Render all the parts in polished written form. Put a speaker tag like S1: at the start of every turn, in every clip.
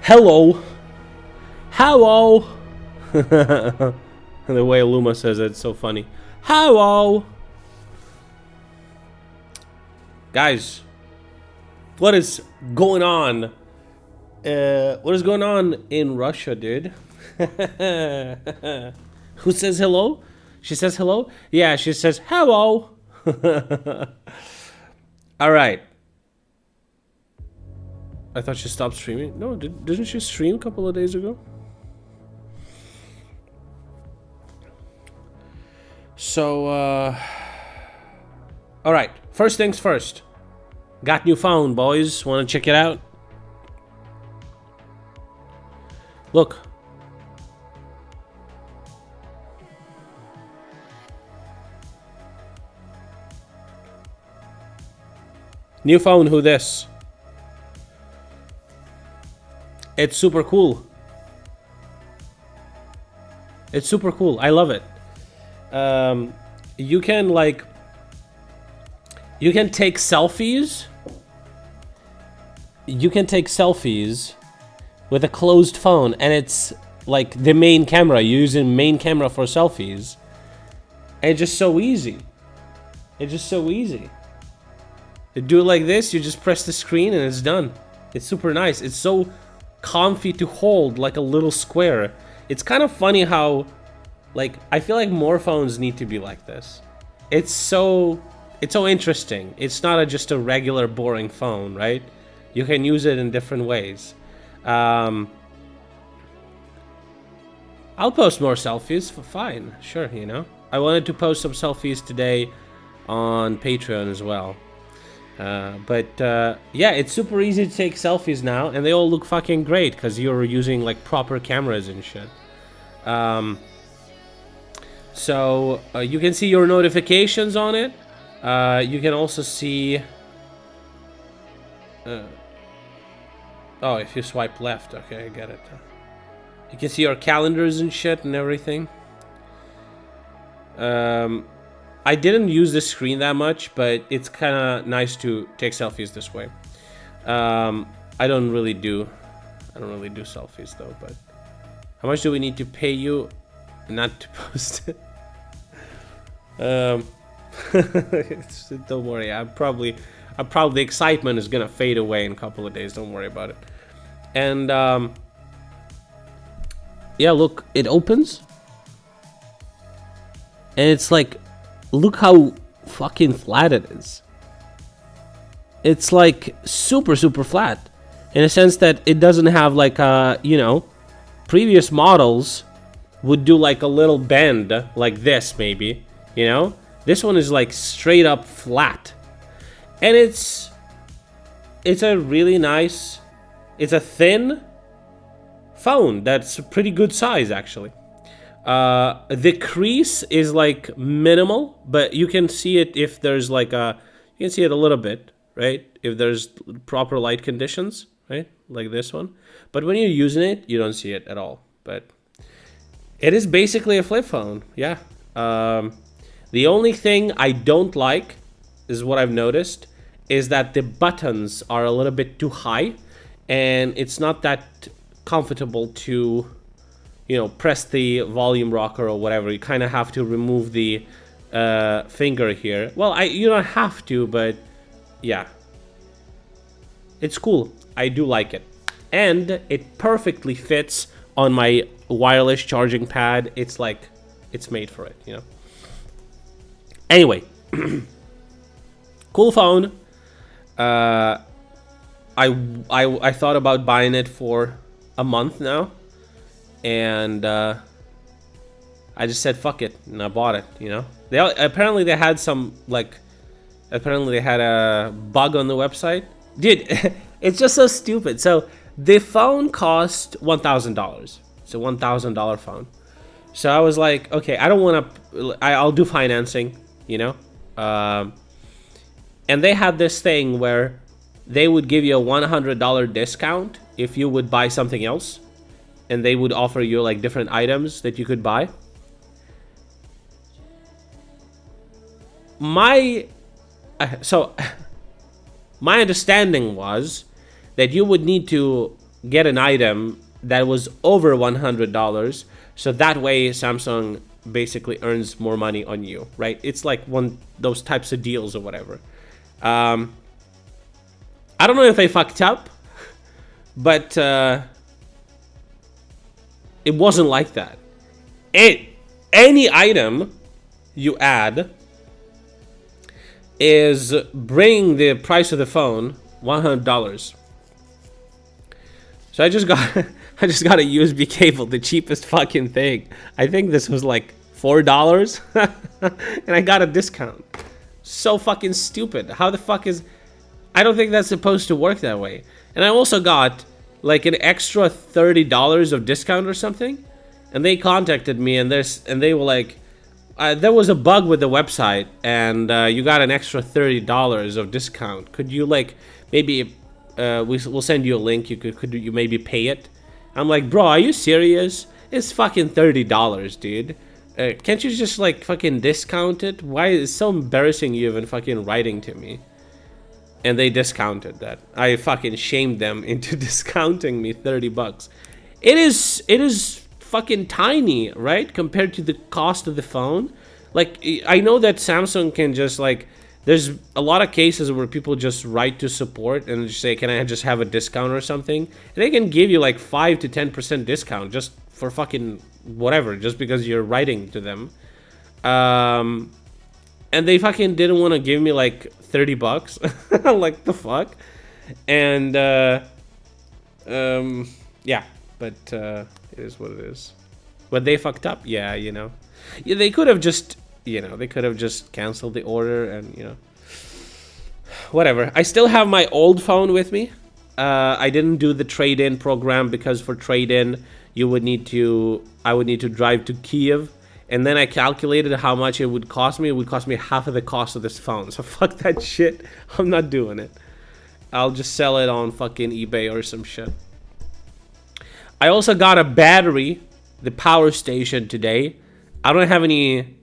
S1: Hello. Hello. The way Luma says it's so funny. Hello. Guys, what is going on? What is going on in Russia, dude? Who says hello? She says hello? Yeah, she says hello. All right. I thought she stopped streaming. No, didn't she stream a couple of days ago? So, all right. First things first. Got new phone, boys. Want to check it out? Look. New phone, who this? It's super cool. It's super cool. I love it. You can take selfies. You can take selfies with a closed phone, and it's like the main camera. You're using main camera for selfies. And it's just so easy. It's just so easy. You do it like this, you just press the screen and it's done. It's super nice. It's so comfy to hold, like a little square. It's kind of funny how, like, I feel like more phones need to be like this. It's so interesting. It's not just a regular boring phone, right? You can use it in different ways. I'll post more selfies. Fine, sure, you know. I wanted to post some selfies today on Patreon as well. Yeah, it's super easy to take selfies now, and they all look fucking great because you're using like proper cameras and shit. So you can see your notifications on it. You can also see. Oh, if you swipe left, okay, I get it. You can see your calendars and shit and everything. I didn't use this screen that much, but it's kind of nice to take selfies this way. I don't really do selfies though. But how much do we need to pay you not to post it? Don't worry. I'm probably the excitement is gonna fade away in a couple of days. Don't worry about it. And yeah, look, it opens, and it's like. Look how fucking flat it is. It's like super flat in a sense that it doesn't have like you know, previous models would do like a little bend like this maybe, you know. This one is like straight up flat, and it's a really nice, it's a thin phone that's a pretty good size actually. The crease is like minimal, but you can see it if there's like you can see it a little bit, right? If there's proper light conditions, right? Like this one. But when you're using it, you don't see it at all. But it is basically a flip phone, yeah. The only thing I don't like is what I've noticed is that the buttons are a little bit too high, and it's not that comfortable to, you know, press the volume rocker or whatever. You kind of have to remove the finger here. Well, you don't have to, but yeah. It's cool. I do like it. And it perfectly fits on my wireless charging pad. It's like, it's made for it, you know. Anyway. Cool phone. I thought about buying it for a month now. And I just said fuck it, and I bought it. You know, apparently they had some apparently they had a bug on the website, dude. It's just so stupid. So the phone cost $1,000. It's a $1,000 phone. So I was like, okay, I don't want to. I'll do financing, you know. And they had this thing where they would give you a $100 discount if you would buy something else. And they would offer you like different items that you could buy. My understanding was that you would need to get an item that was over $100, so that way Samsung basically earns more money on you, right? It's like one those types of deals or whatever. I don't know if I fucked up, but it wasn't like that. Any item you add is bringing the price of the phone $100. So I just got I just got a USB cable, the cheapest fucking thing. I think this was like $4 and I got a discount. So fucking stupid. How the fuck is... I don't think that's supposed to work that way. And I also got like an extra $30 of discount or something. And they contacted me and they were like, there was a bug with the website and you got an extra $30 of discount. Could you like maybe we'll send you a link. Could you maybe pay it? I'm like, bro, are you serious? It's fucking $30, dude. Can't you just like fucking discount it? Why is it so embarrassing you even fucking writing to me? And they discounted that. I fucking shamed them into discounting me $30. It is fucking tiny, right? Compared to the cost of the phone. Like, I know that Samsung can just like, there's a lot of cases where people just write to support and just say, can I just have a discount or something? And they can give you like 5 to 10% discount just for fucking whatever, just because you're writing to them. And they fucking didn't want to give me like $30. Like, the fuck? And, yeah, but, it is what it is. But they fucked up, yeah, you know. Yeah, they could have just... You know, they could have just canceled the order and, you know, whatever. I still have my old phone with me. I didn't do the trade-in program because for trade-in, I would need to drive to Kiev. And then I calculated how much it would cost me. It would cost me half of the cost of this phone. So fuck that shit. I'm not doing it. I'll just sell it on fucking eBay or some shit. I also got a battery, the power station today. I don't have any...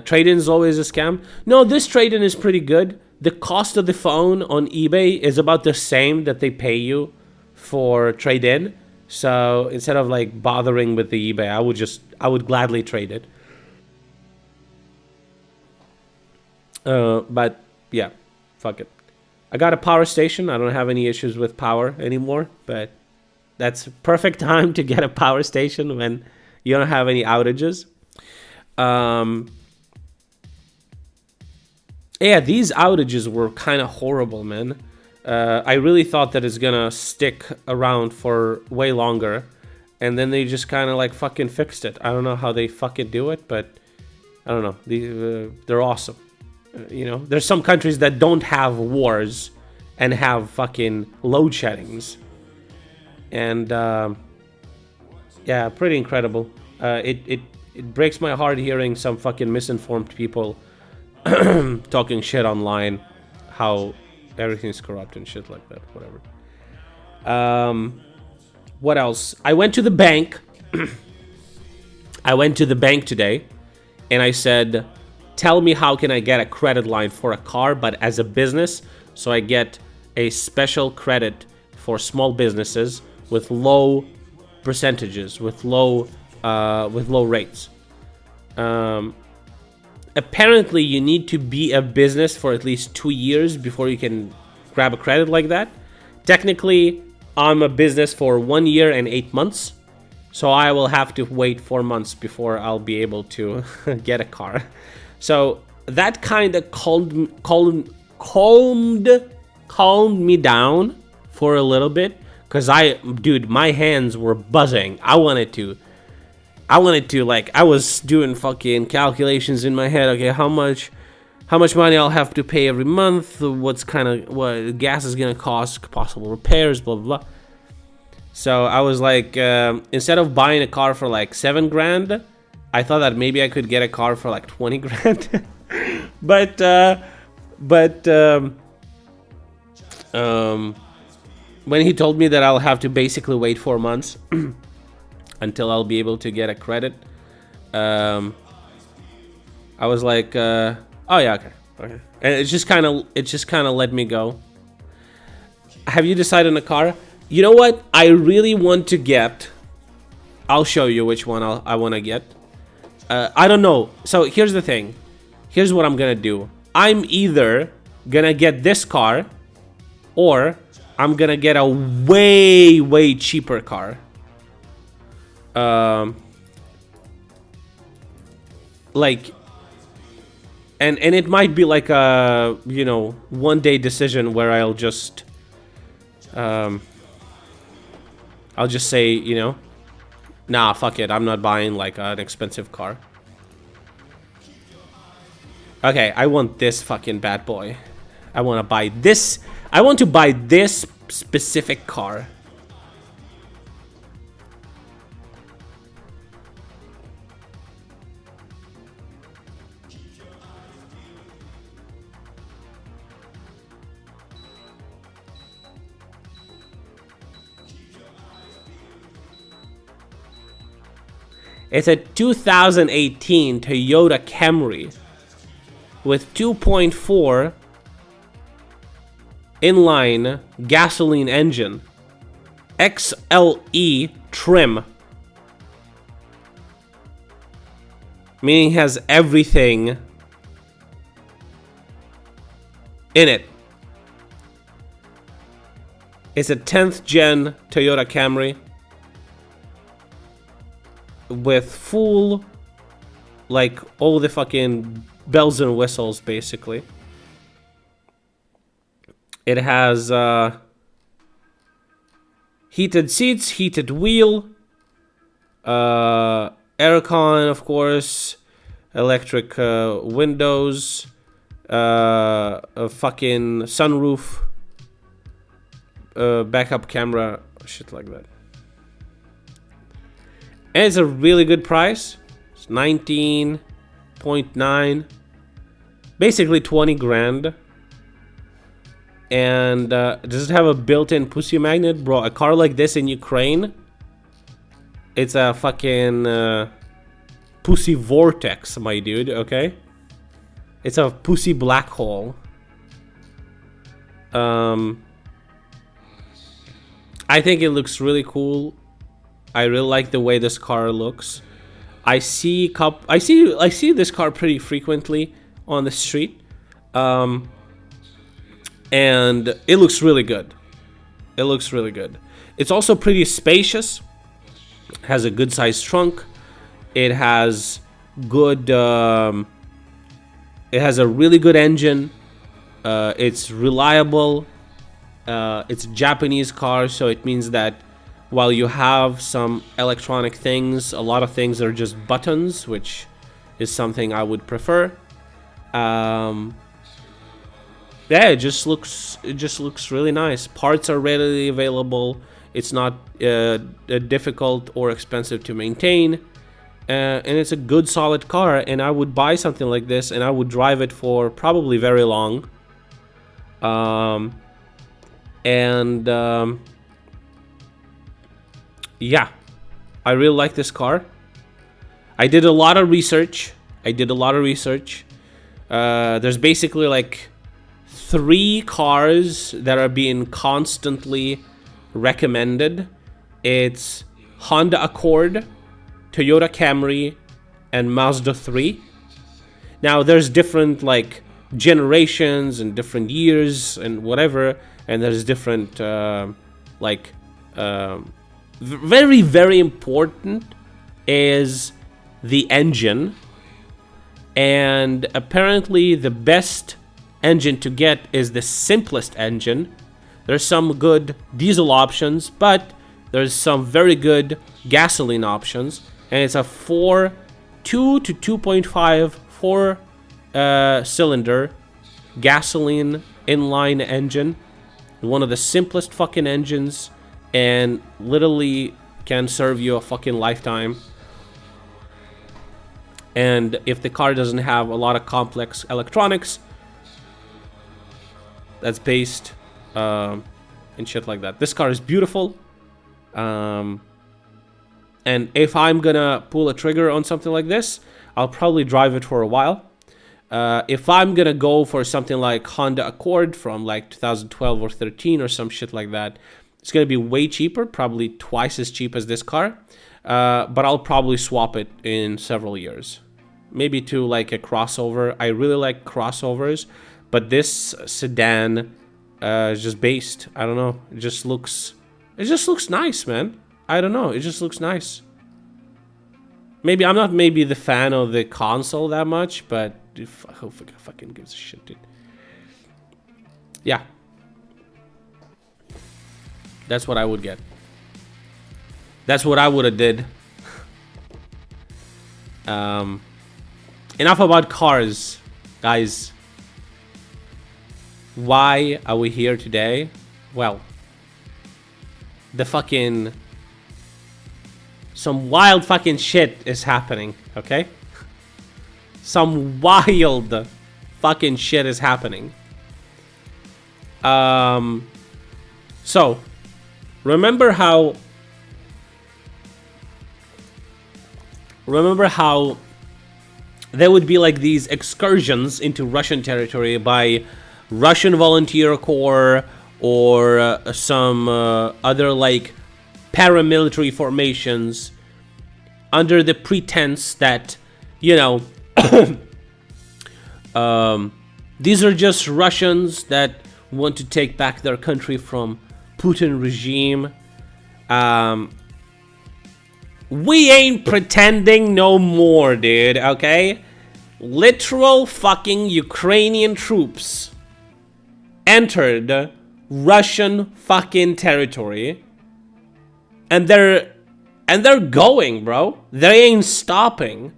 S1: trade-in is always a scam. No, this trade-in is pretty good. The cost of the phone on eBay is about the same that they pay you for trade-in. So instead of like bothering with the eBay, I would gladly trade it. But yeah, fuck it. I got a power station. I don't have any issues with power anymore, but that's perfect time to get a power station when you don't have any outages. Yeah, these outages were kind of horrible, man. I really thought that it's gonna stick around for way longer. And then they just kind of like fucking fixed it. I don't know how they fucking do it, but I don't know. They're awesome. You know, there's some countries that don't have wars and have fucking load sheddings. And yeah, pretty incredible. It breaks my heart hearing some fucking misinformed people talking shit online, how everything's corrupt and shit like that, whatever. What else? I went to the bank. I went to the bank today and I said, tell me how can I get a credit line for a car, but as a business, so I get a special credit for small businesses with low percentages, with low rates. Apparently, you need to be a business for at least 2 years before you can grab a credit like that. Technically, I'm a business for 1 year and 8 months, so I will have to wait 4 months before I'll be able to get a car. So that kind of calmed me down for a little bit, because dude, my hands were buzzing. I wanted to, like, I was doing fucking calculations in my head. Okay, how much money I'll have to pay every month, what gas is gonna cost, possible repairs, blah blah blah. So I was like, instead of buying a car for like 7 grand, I thought that maybe I could get a car for like 20 grand. but when he told me that I'll have to basically wait 4 months until I'll be able to get a credit, I was like, oh yeah, okay. And it just kind of let me go. Have you decided on a car? You know what? I really want to get. I'll show you which one I want to get. I don't know. So here's the thing. Here's what I'm gonna do. I'm either gonna get this car, or I'm gonna get a way cheaper car. Like, and it might be like a, you know, one-day decision where I'll just say, you know, nah, fuck it, I'm not buying like an expensive car. Okay, I want this fucking bad boy. I want to buy this. I want to buy this specific car. It's a 2018 Toyota Camry with 2.4 inline gasoline engine, XLE trim, meaning it has everything in it. It's a 10th gen Toyota Camry with full, like, all the fucking bells and whistles, basically. It has heated seats, heated wheel, aircon, of course, electric windows, a fucking sunroof, backup camera, shit like that. And it's a really good price. It's 19.9, basically 20 grand. And does it have a built-in pussy magnet? Bro, a car like this in Ukraine, it's a fucking pussy vortex, my dude, okay? It's a pussy black hole. I think it looks really cool. I really like the way this car looks. I see this car pretty frequently on the street. And it looks really good. It looks really good. It's also pretty spacious. It has a good sized trunk. It has good it has a really good engine. It's reliable. It's a Japanese car, so it means that while you have some electronic things, a lot of things are just buttons, which is something I would prefer. Yeah, it just looks really nice. Parts are readily available. It's not difficult or expensive to maintain, and it's a good solid car. And I would buy something like this, and I would drive it for probably very long. Yeah, I really like this car. I did a lot of research. There's basically like 3 cars that are being constantly recommended. It's Honda Accord, Toyota Camry, and Mazda 3. Now there's different like generations and different years and whatever, and there's different very, very important is the engine. And apparently the best engine to get is the simplest engine. There's some good diesel options, but there's some very good gasoline options. And it's a 2 to 2.5 4-cylinder gasoline inline engine. One of the simplest fucking engines, and literally can serve you a fucking lifetime. And if the car doesn't have a lot of complex electronics that's based and shit like that, this car is beautiful. And if I'm gonna pull a trigger on something like this, I'll probably drive it for a while. If I'm gonna go for something like Honda Accord from like 2012 or 13 or some shit like that, It's going to be way cheaper, probably twice as cheap as this car. But I'll probably swap it in several years. Maybe to like a crossover. I really like crossovers, but this sedan is just based. I don't know. It just looks nice, man. I don't know. It just looks nice. Maybe I'm not the fan of the console that much, but who fucking gives a shit, dude? Yeah. That's what I would get. That's what I would have did. Enough about cars, guys. Why are we here today? Well, some wild fucking shit is happening, okay? Some wild fucking shit is happening. So, remember how there would be like these excursions into Russian territory by Russian Volunteer Corps or some other like paramilitary formations under the pretense that, you know, these are just Russians that want to take back their country from Putin regime. We ain't pretending no more, dude, okay? Literal fucking Ukrainian troops entered Russian fucking territory. And they're going, bro. They ain't stopping.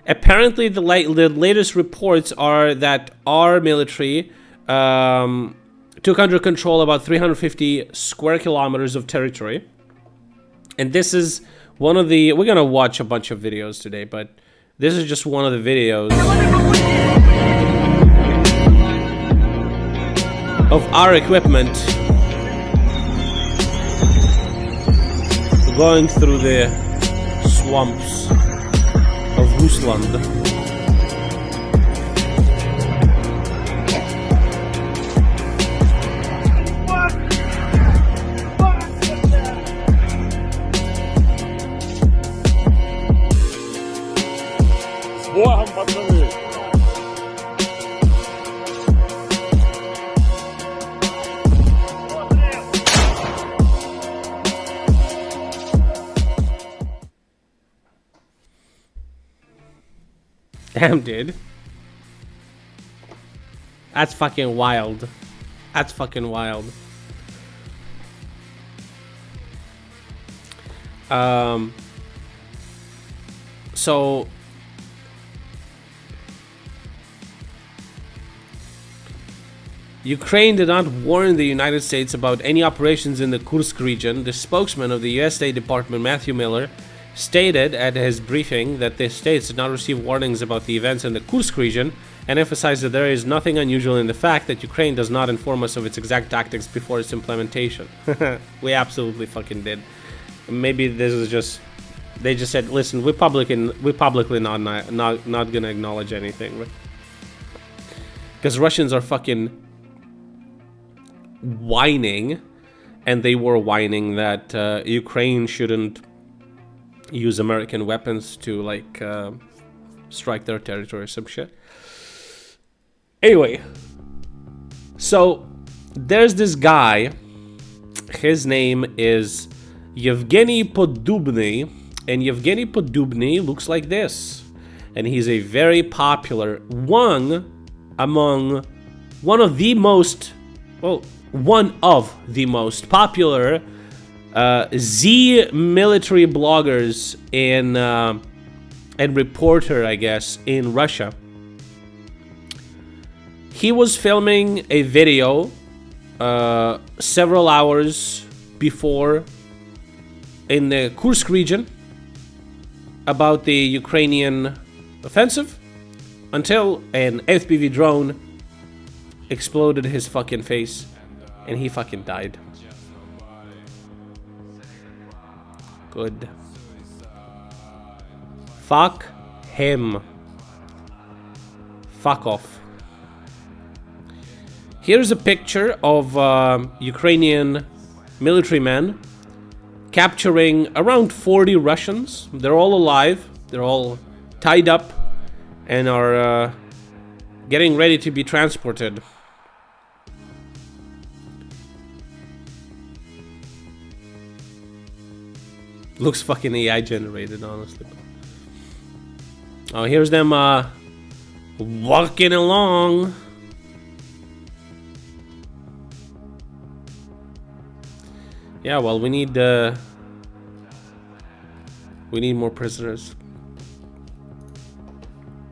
S1: Apparently, the latest reports are that our military took under control about 350 square kilometers of territory. And this is one of the... We're gonna watch a bunch of videos today, but this is just one of the videos of our equipment going through the swamps of Rusland. Damn, dude. That's fucking wild. That's fucking wild. So Ukraine did not warn the United States about any operations in the Kursk region. The spokesman of the U.S. State Department, Matthew Miller, stated at his briefing that the states did not receive warnings about the events in the Kursk region and emphasized that there is nothing unusual in the fact that Ukraine does not inform us of its exact tactics before its implementation. We absolutely fucking did. Maybe this is just... They just said, listen, we're publicly not gonna acknowledge anything, right? Because Russians are fucking whining, and they were whining that Ukraine shouldn't use American weapons to like strike their territory or some shit. Anyway, so there's this guy. His name is Yevgeny Podubny, and Yevgeny Podubny looks like this, and he's a very popular one of the most popular Z military bloggers and reporter, I guess, in Russia. He was filming a video several hours before in the Kursk region about the Ukrainian offensive until an FPV drone exploded his fucking face and he fucking died. Good. Fuck him. Fuck off. Here's a picture of Ukrainian military men, capturing around 40 Russians. They're all alive. They're all tied up and are getting ready to be transported. Looks fucking AI generated, honestly. Oh, here's them walking along. Yeah, well, we need more prisoners.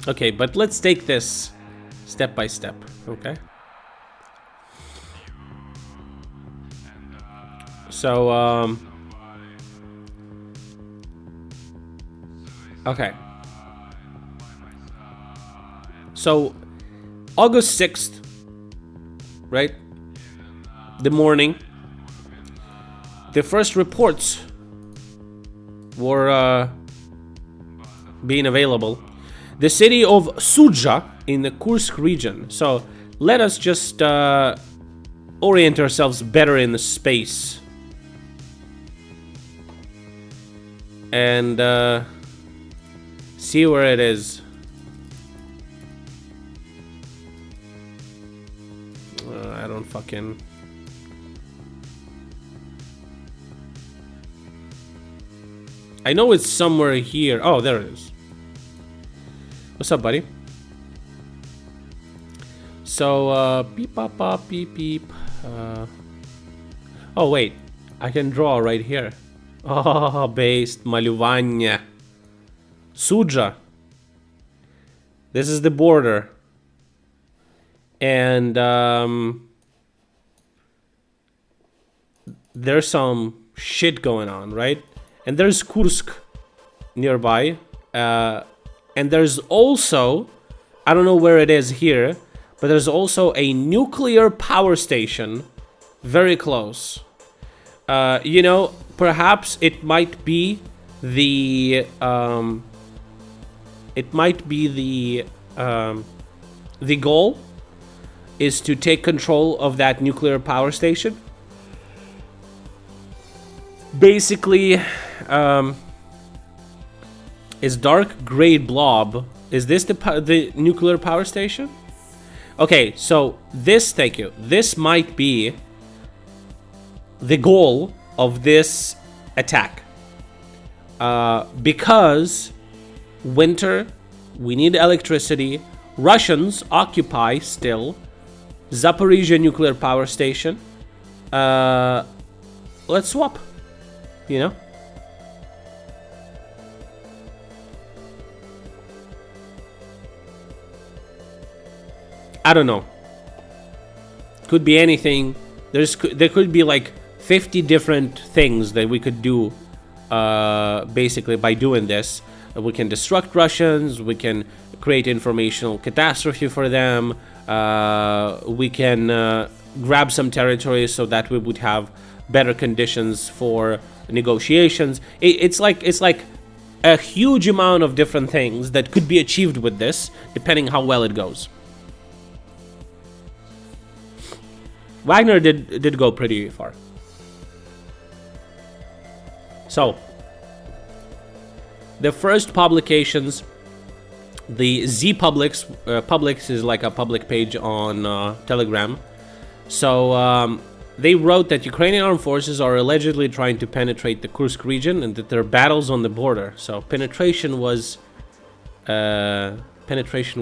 S1: Okay, but let's take this step by step, okay? So, okay. So, August 6th, right? The morning. The first reports were being available. The city of Sudzha in the Kursk region. So let us just orient ourselves better in the space. And see where it is. I don't fucking... I know it's somewhere here. Oh, there it is. What's up, buddy? So, beep, pop, pop, beep, beep. Oh, wait. I can draw right here. Oh, based малювання. Sudzha. This is the border. And, there's some shit going on, right? And there's Kursk nearby. And there's also, I don't know where it is here, but there's also a nuclear power station very close. You know, perhaps it might be the the goal is to take control of that nuclear power station. Basically, is dark gray blob. Is this the nuclear power station? Okay, so this, thank you. This might be the goal of this attack. Because winter, we need electricity. Russians occupy still Zaporizhia nuclear power station. Let's swap, you know? I don't know. Could be anything. There could be like 50 different things that we could do basically by doing this. We can destruct Russians, we can create informational catastrophe for them, we can grab some territories so that we would have better conditions for negotiations. It's like a huge amount of different things that could be achieved with this, depending how well it goes. Wagner did go pretty far. So, the first publications, the Z Publics, Publics is like a public page on Telegram. So, they wrote that Ukrainian armed forces are allegedly trying to penetrate the Kursk region and that there are battles on the border. So, penetration was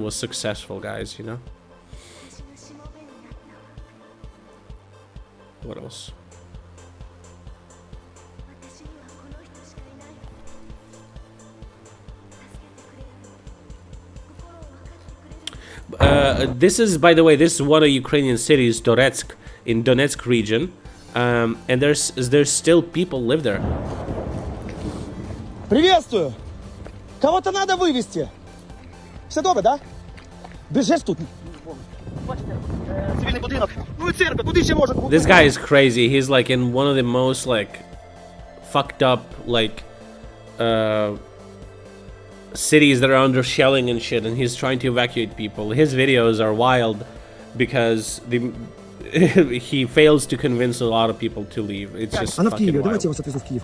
S1: successful, guys, you know? What else? This is, by the way, this is one of Ukrainian cities, Donetsk, in Donetsk region, and there's still people live there.
S2: Приветствую! Кого-то надо вывести. Все добре, да? Біжиш тут. Цивільний будинок. Ну і церква, куди ще може бути?
S1: This guy is crazy. He's like in one of the most like fucked up like cities that are under shelling and shit, and he's trying to evacuate people. His videos are wild because he fails to convince a lot of people to leave. It's just
S2: Она в
S1: fucking
S2: Киеве. Давайте я
S1: wild.
S2: вас отвезу в Киев.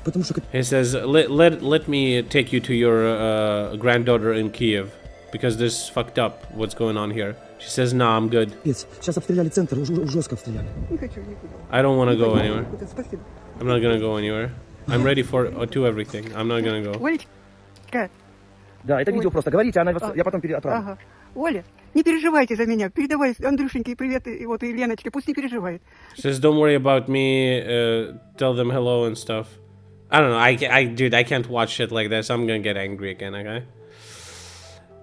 S2: Потому что
S1: He says, let me take you to your granddaughter in Kiev, because this is fucked up what's going on here. She says, nah, I'm good.
S2: капец. Сейчас обстреляли центр, жестко обстреляли.
S3: Не хочу никуда.
S1: I don't want to go anywhere.
S3: Никуда, спасибо.
S1: I'm not gonna go anywhere. I'm ready to everything. I'm not gonna go.
S3: Олечка,
S2: Да, это видео просто. Говорите, она я потом отправлю.
S3: ага. Оля, не переживайте за меня. Передавай Андрюшеньке привет и вот и Леночке. Пусть не переживает.
S1: She says, don't worry about me. Tell them hello and stuff. I don't know. Dude, I can't watch shit like this. I'm gonna get angry again. Okay.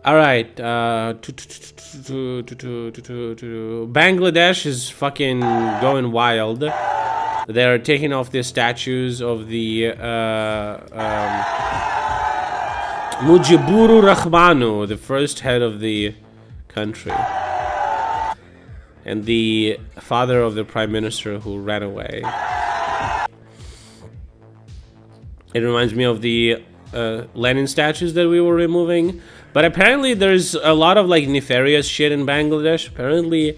S1: All right. Bangladesh is fucking going wild. They're taking off the statues of the Mujibur Rahmanu, the first head of the country, and the father of the prime minister who ran away. It reminds me of the Lenin statues that we were removing. But apparently there's a lot of like nefarious shit in Bangladesh. Apparently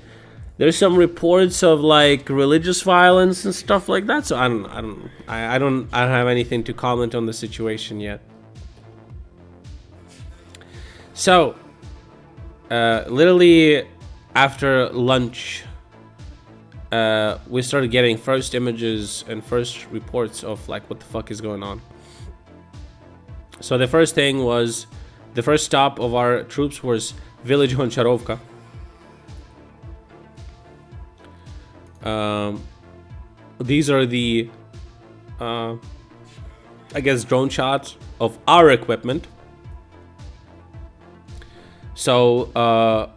S1: there's some reports of like religious violence and stuff like that. So I don't have anything to comment on the situation yet. So literally after lunch, we started getting first images and first reports of like what the fuck is going on. So the first thing was, the first stop of our troops was village Honcharovka. These are the I guess drone shots of our equipment. So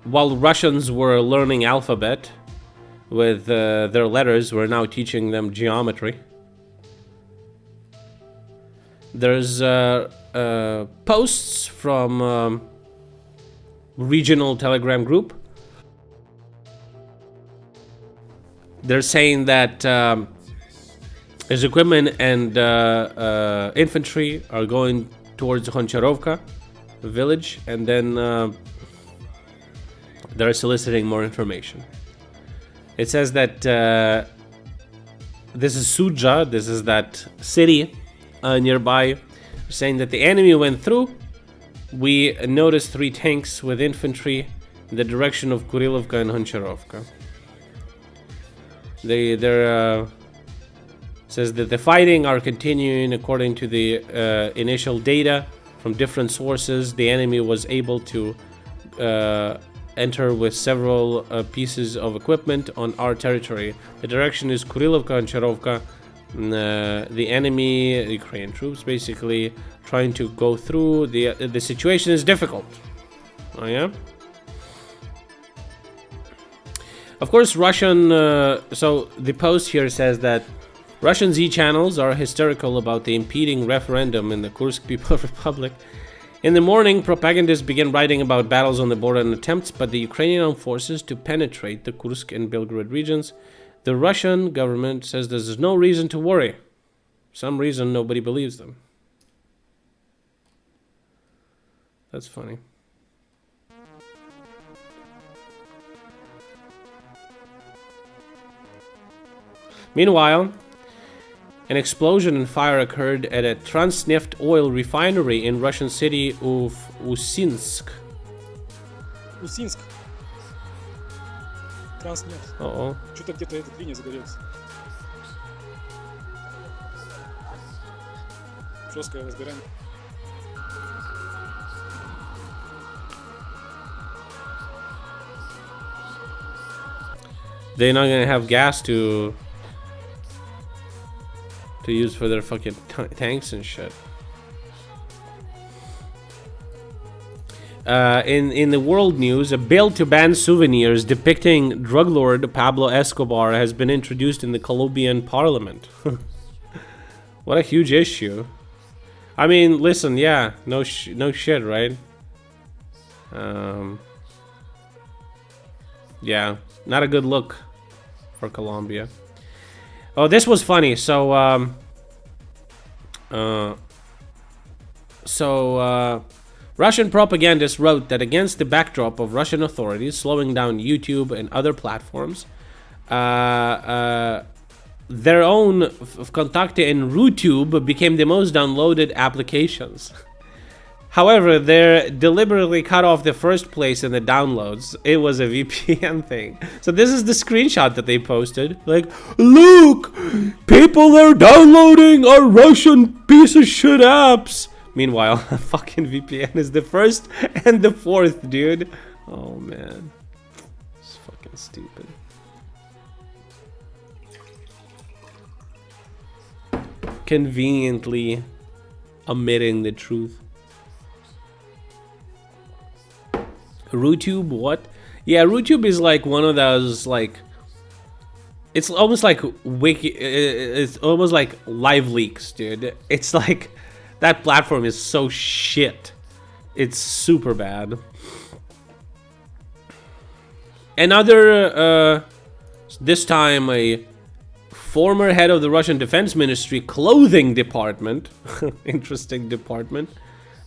S1: while Russians were learning alphabet with their letters, we're now teaching them geometry. There's posts from regional Telegram group. They're saying that his equipment and infantry are going towards Honcharovka village, and then they're soliciting more information. It says that this is Suja, this is that city nearby, saying that the enemy went through. We noticed 3 tanks with infantry in the direction of Kurilovka and Honcharovka. They're says that the fighting are continuing according to the initial data from different sources. The enemy was able to enter with several pieces of equipment on our territory. The direction is Kurilovka and Charovka. The enemy, Ukrainian troops, basically trying to go through. The situation is difficult. Oh yeah. Of course, Russian. So the post here says that Russian Z channels are hysterical about the impeding referendum in the Kursk People's Republic. In the morning, propagandists began writing about battles on the border and attempts by the Ukrainian armed forces to penetrate the Kursk and Belgorod regions. The Russian government says there's no reason to worry. For some reason, nobody believes them. That's funny. Meanwhile, an explosion and fire occurred at a Transneft oil refinery in Russian city of Usinsk.
S4: Усинск. Транснефть.
S1: Uh-oh.
S4: Что-то где-то эта линия загорелась. Жесткое возгорание.
S1: They're not gonna have gas to use for their fucking tanks and shit. In the world news, a bill to ban souvenirs depicting drug lord Pablo Escobar has been introduced in the Colombian parliament. What a huge issue. I mean, listen, yeah, no shit, right? Yeah, not a good look for Colombia. Oh, this was funny. So, Russian propagandists wrote that against the backdrop of Russian authorities slowing down YouTube and other platforms, their own Vkontakte and RooTube became the most downloaded applications. However, they deliberately cut off the first place in the downloads. It was a VPN thing. So this is the screenshot that they posted. Like, look, people that are downloading our Russian piece of shit apps. Meanwhile, fucking VPN is the first and the fourth, dude. Oh man, it's fucking stupid. Conveniently omitting the truth. RooTube, what? Yeah, RooTube is like one of those, like, it's almost like wiki, it's almost like live leaks, dude. It's like, that platform is so shit. It's super bad. Another, this time a former head of the Russian Defense Ministry clothing department, interesting department,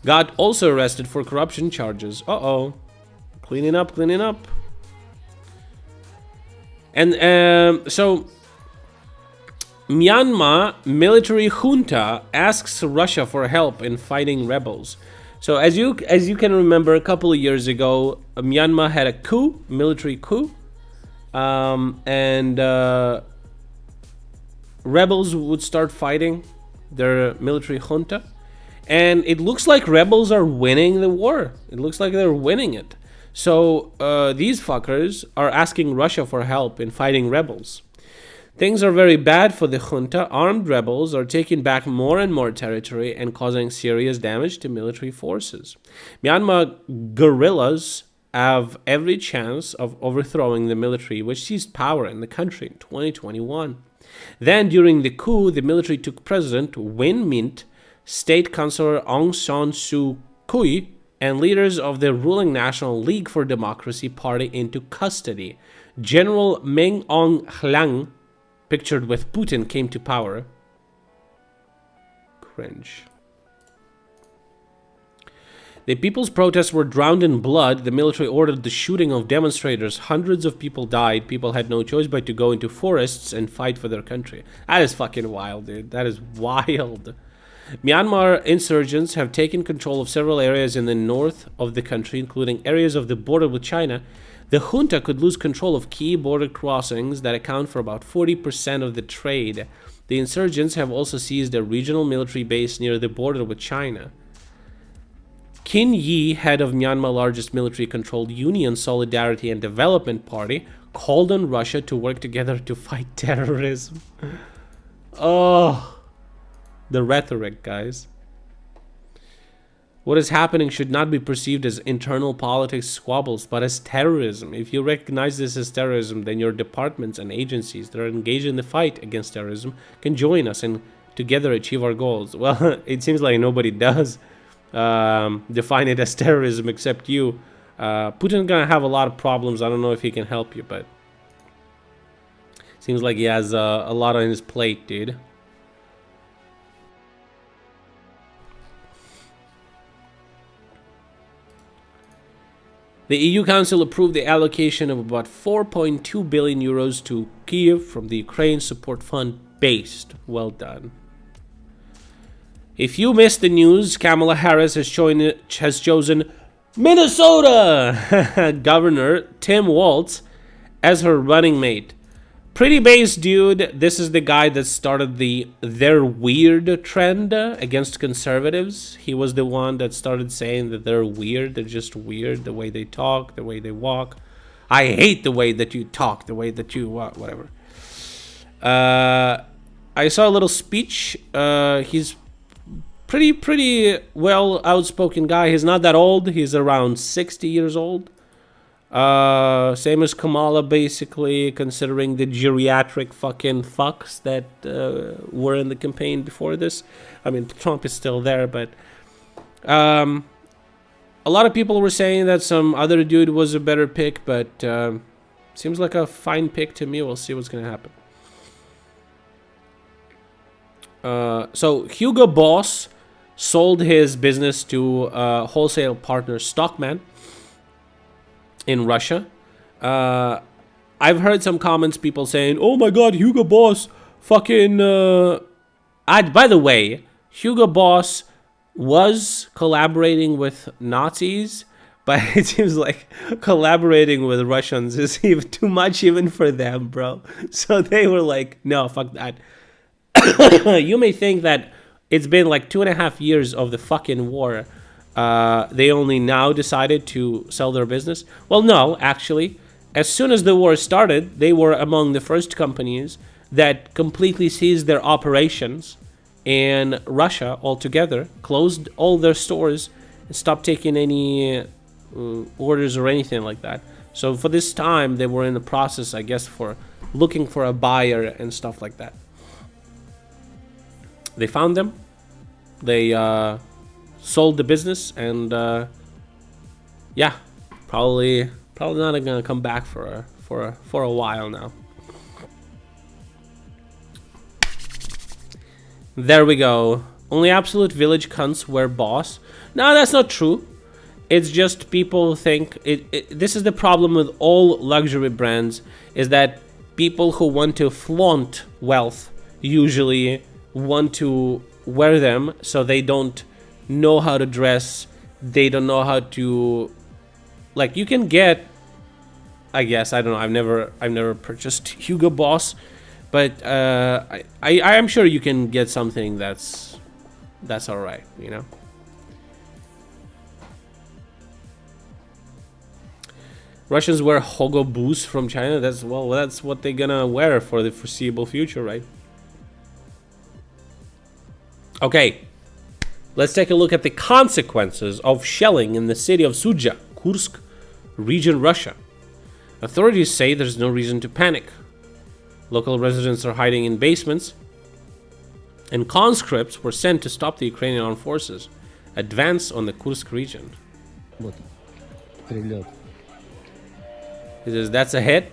S1: got also arrested for corruption charges. Uh-oh. Cleaning up, cleaning up. And so Myanmar military junta asks Russia for help in fighting rebels. So as you can remember, a couple of years ago, Myanmar had a coup, military coup, and rebels would start fighting their military junta, and it looks like rebels are winning the war. It looks like they're winning it. So these fuckers are asking Russia for help in fighting rebels. Things are very bad for the junta. Armed rebels are taking back more and more territory and causing serious damage to military forces. Myanmar guerrillas have every chance of overthrowing the military, which seized power in the country in 2021. Then, during the coup, the military took President Win Mint, State Councillor Aung San Suu Kyi, and leaders of the ruling National League for Democracy party into custody. General Meng Aung Hlaing, pictured with Putin, came to power. Cringe. The people's protests were drowned in blood. The military ordered the shooting of demonstrators. Hundreds of people died. People had no choice but to go into forests and fight for their country. That is fucking wild, dude. That is wild. Myanmar insurgents have taken control of several areas in the north of the country, including areas of the border with China. The junta could lose control of key border crossings that account for about 40% of the trade. The insurgents have also seized a regional military base near the border with China. Kin Yi, head of Myanmar's largest military-controlled Union Solidarity and Development Party, called on Russia to work together to fight terrorism. Oh... the rhetoric, guys. What is happening should not be perceived as internal politics squabbles, but as terrorism. If you recognize this as terrorism, then your departments and agencies that are engaged in the fight against terrorism can join us and together achieve our goals. Well, it seems like nobody does define it as terrorism except you. Putin's gonna have a lot of problems. I don't know if he can help you, but seems like he has a lot on his plate, dude. The EU Council approved the allocation of about 4.2 billion euros to Kyiv from the Ukraine Support Fund based. Well done. If you missed the news, Kamala Harris has chosen Minnesota Governor Tim Walz as her running mate. Pretty base dude. This is the guy that started the "they're weird" trend against conservatives. He was the one that started saying that they're weird. They're just weird. The way they talk, the way they walk. I hate the way that you talk, the way that you walk, whatever. I saw a little speech. He's pretty well outspoken guy. He's not that old. He's around 60 years old. Same as Kamala, basically, considering the geriatric fucking fucks that were in the campaign before this. I mean, Trump is still there, but a lot of people were saying that some other dude was a better pick, but seems like a fine pick to me. We'll see what's gonna happen. So Hugo Boss sold his business to wholesale partner Stockman in Russia. I've heard some comments, people saying, "Oh my God, Hugo Boss, fucking." By the way, Hugo Boss was collaborating with Nazis, but it seems like collaborating with Russians is even too much even for them, bro. So they were like, "No, fuck that." You may think that it's been like 2.5 years of the fucking war. They only now decided to sell their business. Well, no, actually. As soon as the war started, they were among the first companies that completely ceased their operations in Russia altogether, closed all their stores, and stopped taking any orders or anything like that. So for this time, they were in the process, I guess, for looking for a buyer and stuff like that. They found them. They sold the business, and yeah, probably not gonna come back for a while now. There we go. Only absolute village cunts wear boss. No, that's not true. It's just people think this is the problem with all luxury brands, is that people who want to flaunt wealth usually want to wear them, so they don't know how to dress. They don't know how to, like, you can get, I guess, I don't know, I've never purchased Hugo Boss, but I am sure you can get something that's all right, you know. Russians wear Hugo Boss from China. That's what they're gonna wear for the foreseeable future, right? Okay, let's take a look at the consequences of shelling in the city of Sudzha, Kursk region, Russia. Authorities say there's no reason to panic. Local residents are hiding in basements, and conscripts were sent to stop the Ukrainian armed forces advance on the Kursk region.
S5: Вот, прилет.
S1: He says that's a hit.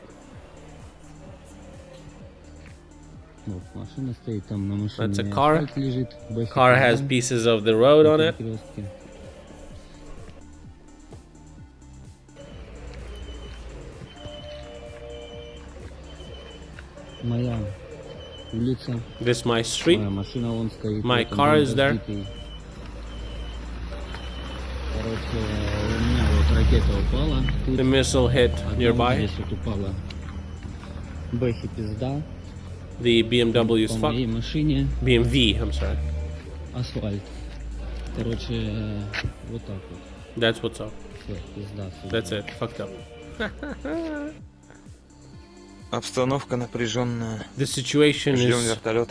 S5: Вот, машина стоит там на машине.
S1: That's a car.
S5: Асфальт лежит.
S1: Car has pieces of the road on it.
S5: Перекрестке. Моя улица.
S1: This is my street.
S5: Моя машина вон стоит.
S1: My
S5: вот,
S1: car
S5: дом
S1: is there.
S5: разбитый. Короче, у меня вот ракета упала. Тут,
S1: The missile hit
S5: а там
S1: nearby.
S5: здесь вот упала. Бэхи пизда.
S1: The BMW is
S5: По
S1: fucked.
S5: моей машине
S1: BMW, I'm sorry.
S5: асфальт. Короче, вот так вот.
S1: That's what's up.
S5: Всё, пизда.
S1: That's it. Fucked up.
S6: Обстановка напряженная.
S1: The situation
S6: Ждем
S1: is
S6: вертолет.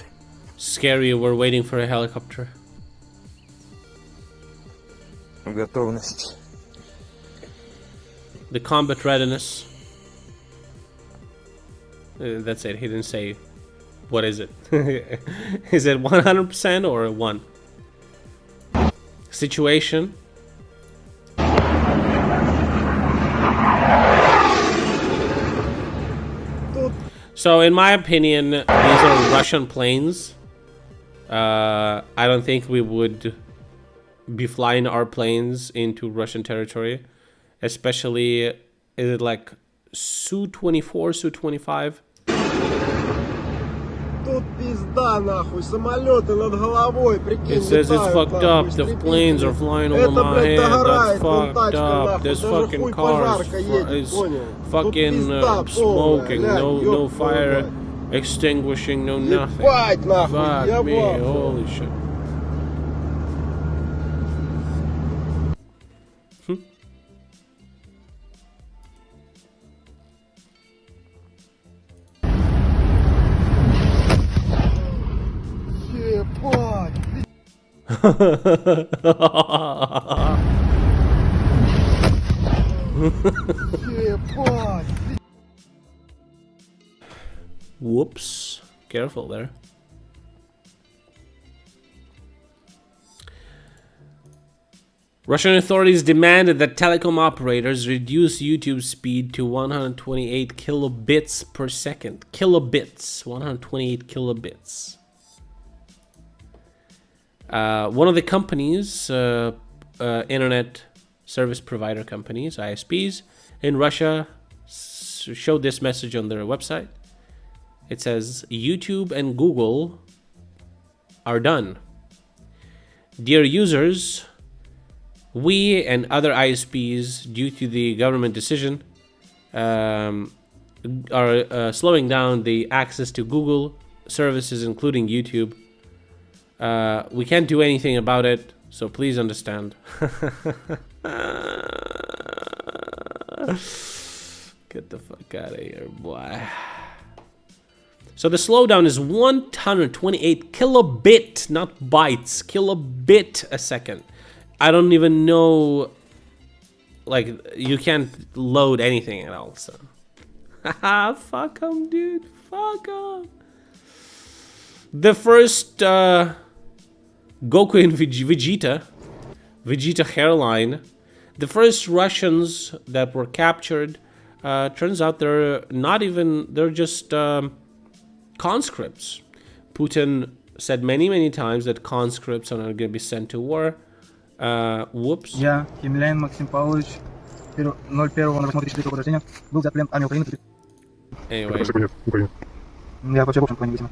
S1: scary. We're waiting for a helicopter.
S6: Готовность.
S1: The combat readiness. That's it. He didn't say what is it. Is it 100% or a 1? Situation. So in my opinion, these are Russian planes. I don't think we would be flying our planes into Russian territory. Especially, is it like Su-24, Su-25?
S2: Тут пизда, нахуй, самолеты над головой, прикинь,
S1: It says it's
S2: летают,
S1: fucked
S2: нахуй,
S1: up. The planes are flying over
S2: Это,
S1: my
S2: блядь,
S1: head. That's
S2: догорает, вон
S1: fucked
S2: тачка,
S1: up.
S2: нахуй,
S1: This
S2: даже
S1: fucking
S2: хуй
S1: car
S2: пожарка едет,
S1: is
S2: понял?
S1: fucking
S2: Тут пизда
S1: smoking.
S2: полная,
S1: No
S2: ёб
S1: fire
S2: твою
S1: extinguishing. No
S2: мать.
S1: nothing.
S2: Ебать, нахуй,
S1: Fuck me.
S2: ебать.
S1: Holy shit.
S2: Ебать. Ебать.
S1: Whoops. Careful there. Russian authorities demanded that telecom operators reduce YouTube speed to 128 kilobits per second. Kilobits. 128 kilobits. One of the companies, internet service provider companies, ISPs, in Russia showed this message on their website. It says, YouTube and Google are done. Dear users, we and other ISPs, due to the government decision, are slowing down the access to Google services, including YouTube. We can't do anything about it, so please understand. Get the fuck out of here, boy. So the slowdown is 128 kilobit, not bytes, kilobit a second. I don't even know, like, you can't load anything at all, so. Haha, fuck 'em, dude, fuck 'em. The first Goku and Vegeta hairline, the first Russians that were captured, turns out they're not even, they're just conscripts. Putin said many times that conscripts are not going to be sent to war. Whoops.
S7: Я, Емельян Максим Павлович, 01.08.2003 года рождения, был взят в плен армии Украины.
S1: Anyway.
S7: Я вообще в общем плане весьма.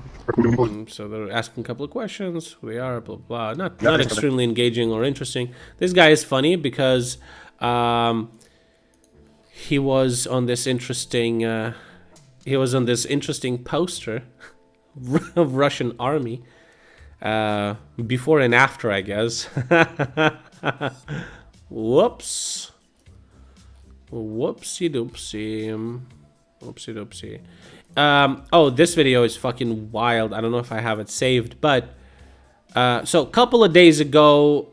S1: So they're asking a couple of questions, who they are, blah blah. Not extremely engaging or interesting. This guy is funny because he was on this interesting poster of Russian army before and after, I guess. Whoops. Whoopsie doopsie. Whoopsie doopsie. Oh, this video is fucking wild. I don't know if I have it saved, but so a couple of days ago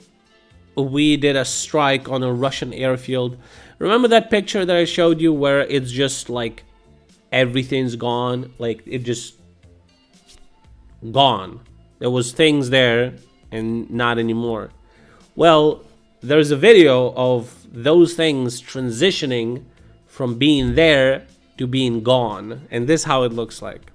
S1: we did a strike on a Russian airfield. Remember that picture that I showed you where it's just like everything's gone, like it just gone. There was things there and not anymore. Well, there's a video of those things transitioning from being there to being gone, and this is how it looks like.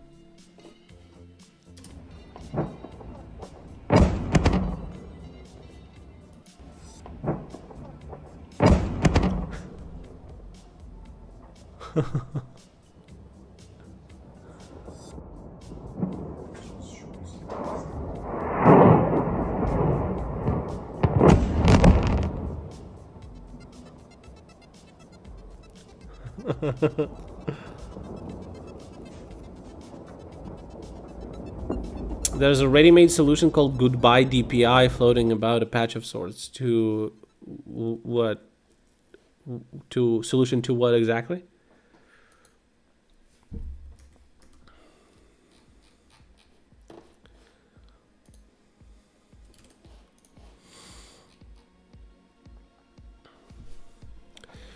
S1: There's a ready-made solution called Goodbye DPI floating about, a patch of sorts. To what? To solution to what exactly?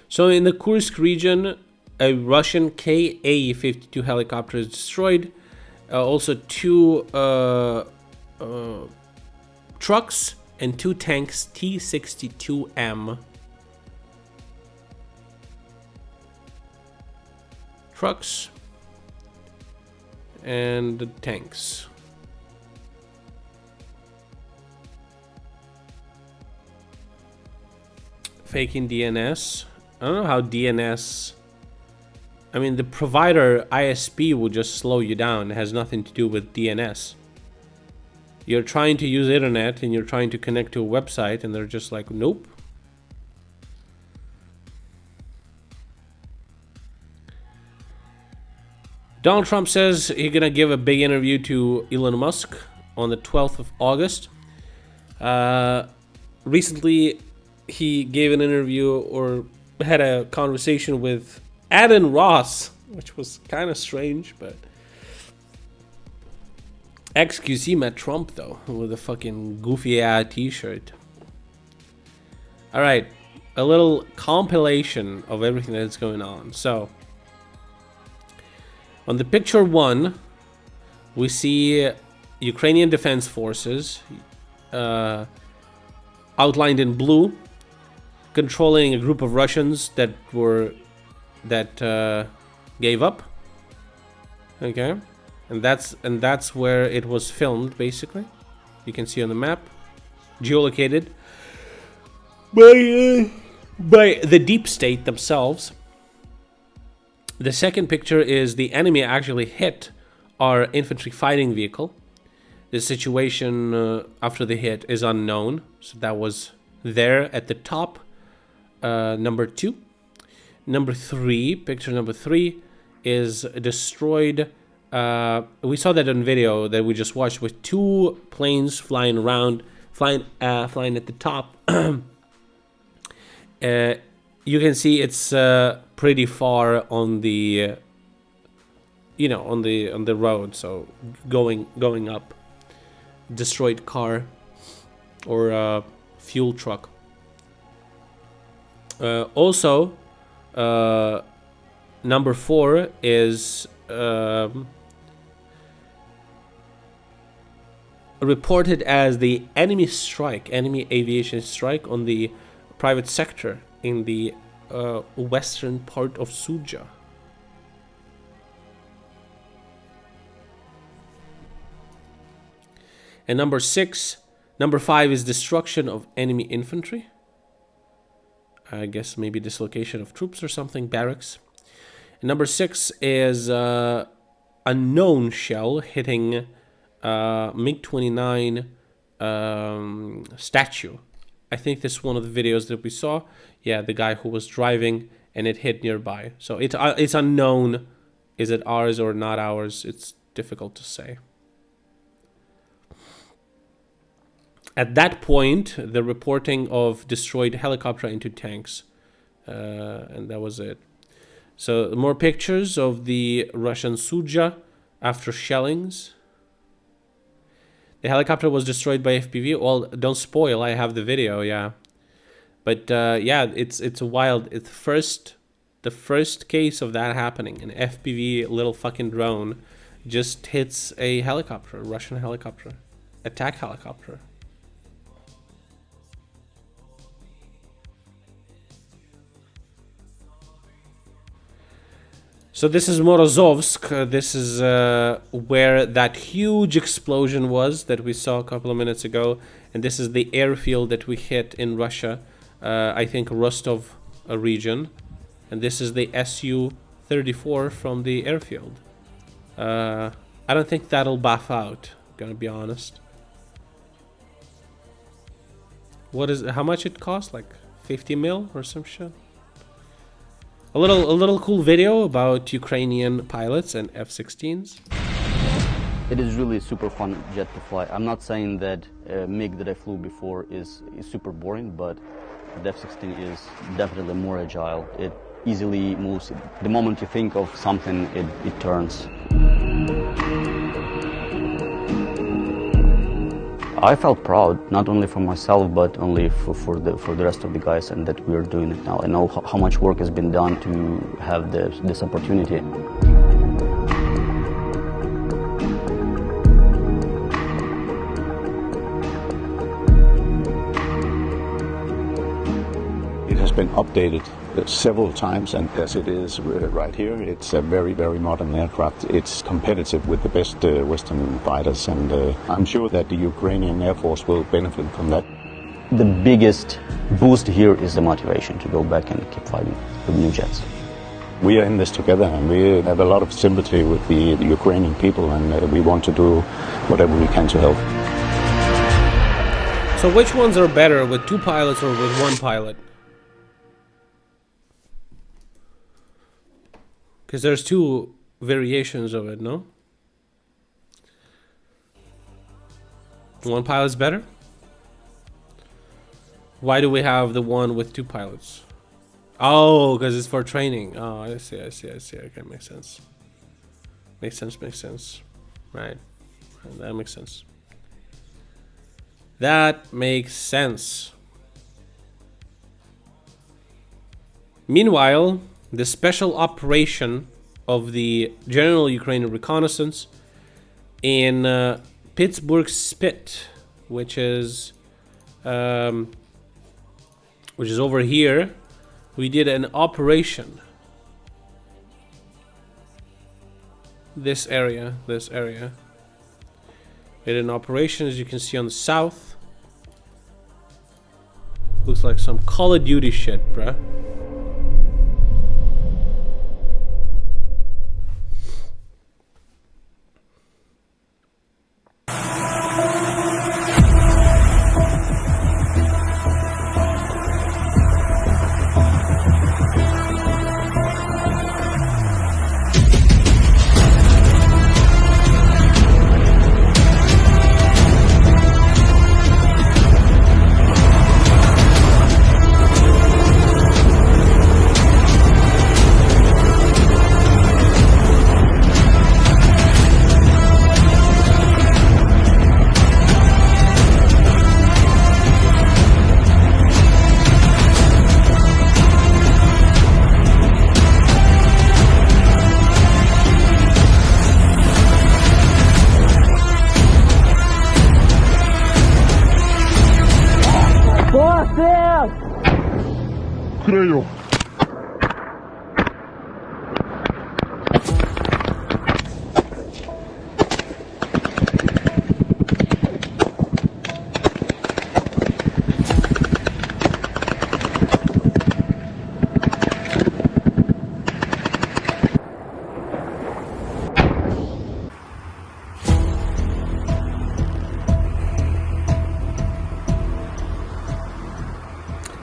S1: So in the Kursk region, a Russian Ka-52 helicopter is destroyed. Also 2 trucks and 2 tanks T-62M. Trucks and the tanks. Faking DNS. I don't know how DNS... I mean, the provider ISP will just slow you down. It has nothing to do with DNS. You're trying to use internet and you're trying to connect to a website and they're just like, nope. Donald Trump says he's gonna give a big interview to Elon Musk on the 12th of August. Recently, he gave an interview or had a conversation with Adin Ross, which was kind of strange, but XQC met Trump though with a fucking goofy ass t-shirt. All right, a little compilation of everything that's going on. So on the picture 1, we see Ukrainian Defense Forces outlined in blue, controlling a group of Russians that gave up. Okay, and that's where it was filmed. Basically, you can see on the map, geolocated by the deep state themselves. The second picture is the enemy actually hit our infantry fighting vehicle. The situation after the hit is unknown. So that was there at the top. Number 2. Number 3, picture number 3 is destroyed. We saw that on video that we just watched with 2 planes flying around, flying at the top. You can see it's pretty far on the, on the road. So going up, destroyed car or fuel truck. Also, number 4 is reported as the enemy aviation strike on the private sector in the western part of Suja. And number 5 is destruction of enemy infantry. I guess maybe dislocation of troops or something, barracks. And number 6 is unknown shell hitting MiG-29 statue. I think this is one of the videos that we saw. Yeah, the guy who was driving and it hit nearby. So it's unknown. Is it ours or not ours? It's difficult to say. At that point, the reporting of destroyed helicopter into tanks. And that was it. So more pictures of the Russian Suja after shellings. The helicopter was destroyed by FPV. Well, don't spoil, I have the video, yeah. But yeah, it's wild. It's the first case of that happening. An FPV little fucking drone just hits a helicopter, a Russian helicopter. Attack helicopter. So this is Morozovsk. This is where that huge explosion was that we saw a couple of minutes ago. And this is the airfield that we hit in Russia. I think Rostov region. And this is the Su-34 from the airfield. I don't think that'll buff out, gonna be honest. How much it cost? Like 50 mil or some shit? A little cool video about Ukrainian pilots and F-16s.
S8: It is really super fun jet to fly. I'm not saying that MiG that I flew before is super boring, but the F-16 is definitely more agile. It easily moves. The moment you think of something, it turns. I felt proud, not only for myself, but only for the rest of the guys, and that we are doing it now. I know how much work has been done to have this opportunity.
S9: It has been updated several times, and as it is right here, it's a very, very modern aircraft. It's competitive with the best Western fighters, and I'm sure that the Ukrainian Air Force will benefit from that.
S8: The biggest boost here is the motivation to go back and keep fighting with new jets.
S9: We are in this together, and we have a lot of sympathy with the Ukrainian people, and we want to do whatever we can to help.
S1: So which ones are better, with 2 pilots or with 1 pilot? Because there's 2 variations of it, no? 1 pilot's better? Why do we have the one with 2 pilots? Oh, because it's for training. Oh, I see. Okay, makes sense. Makes sense. Right. That makes sense. That makes sense. Meanwhile, the special operation of the General Ukrainian Reconnaissance in Pittsburgh Spit, which is over here, we did an operation. This area. We did an operation, as you can see on the south. Looks like some Call of Duty shit, bruh.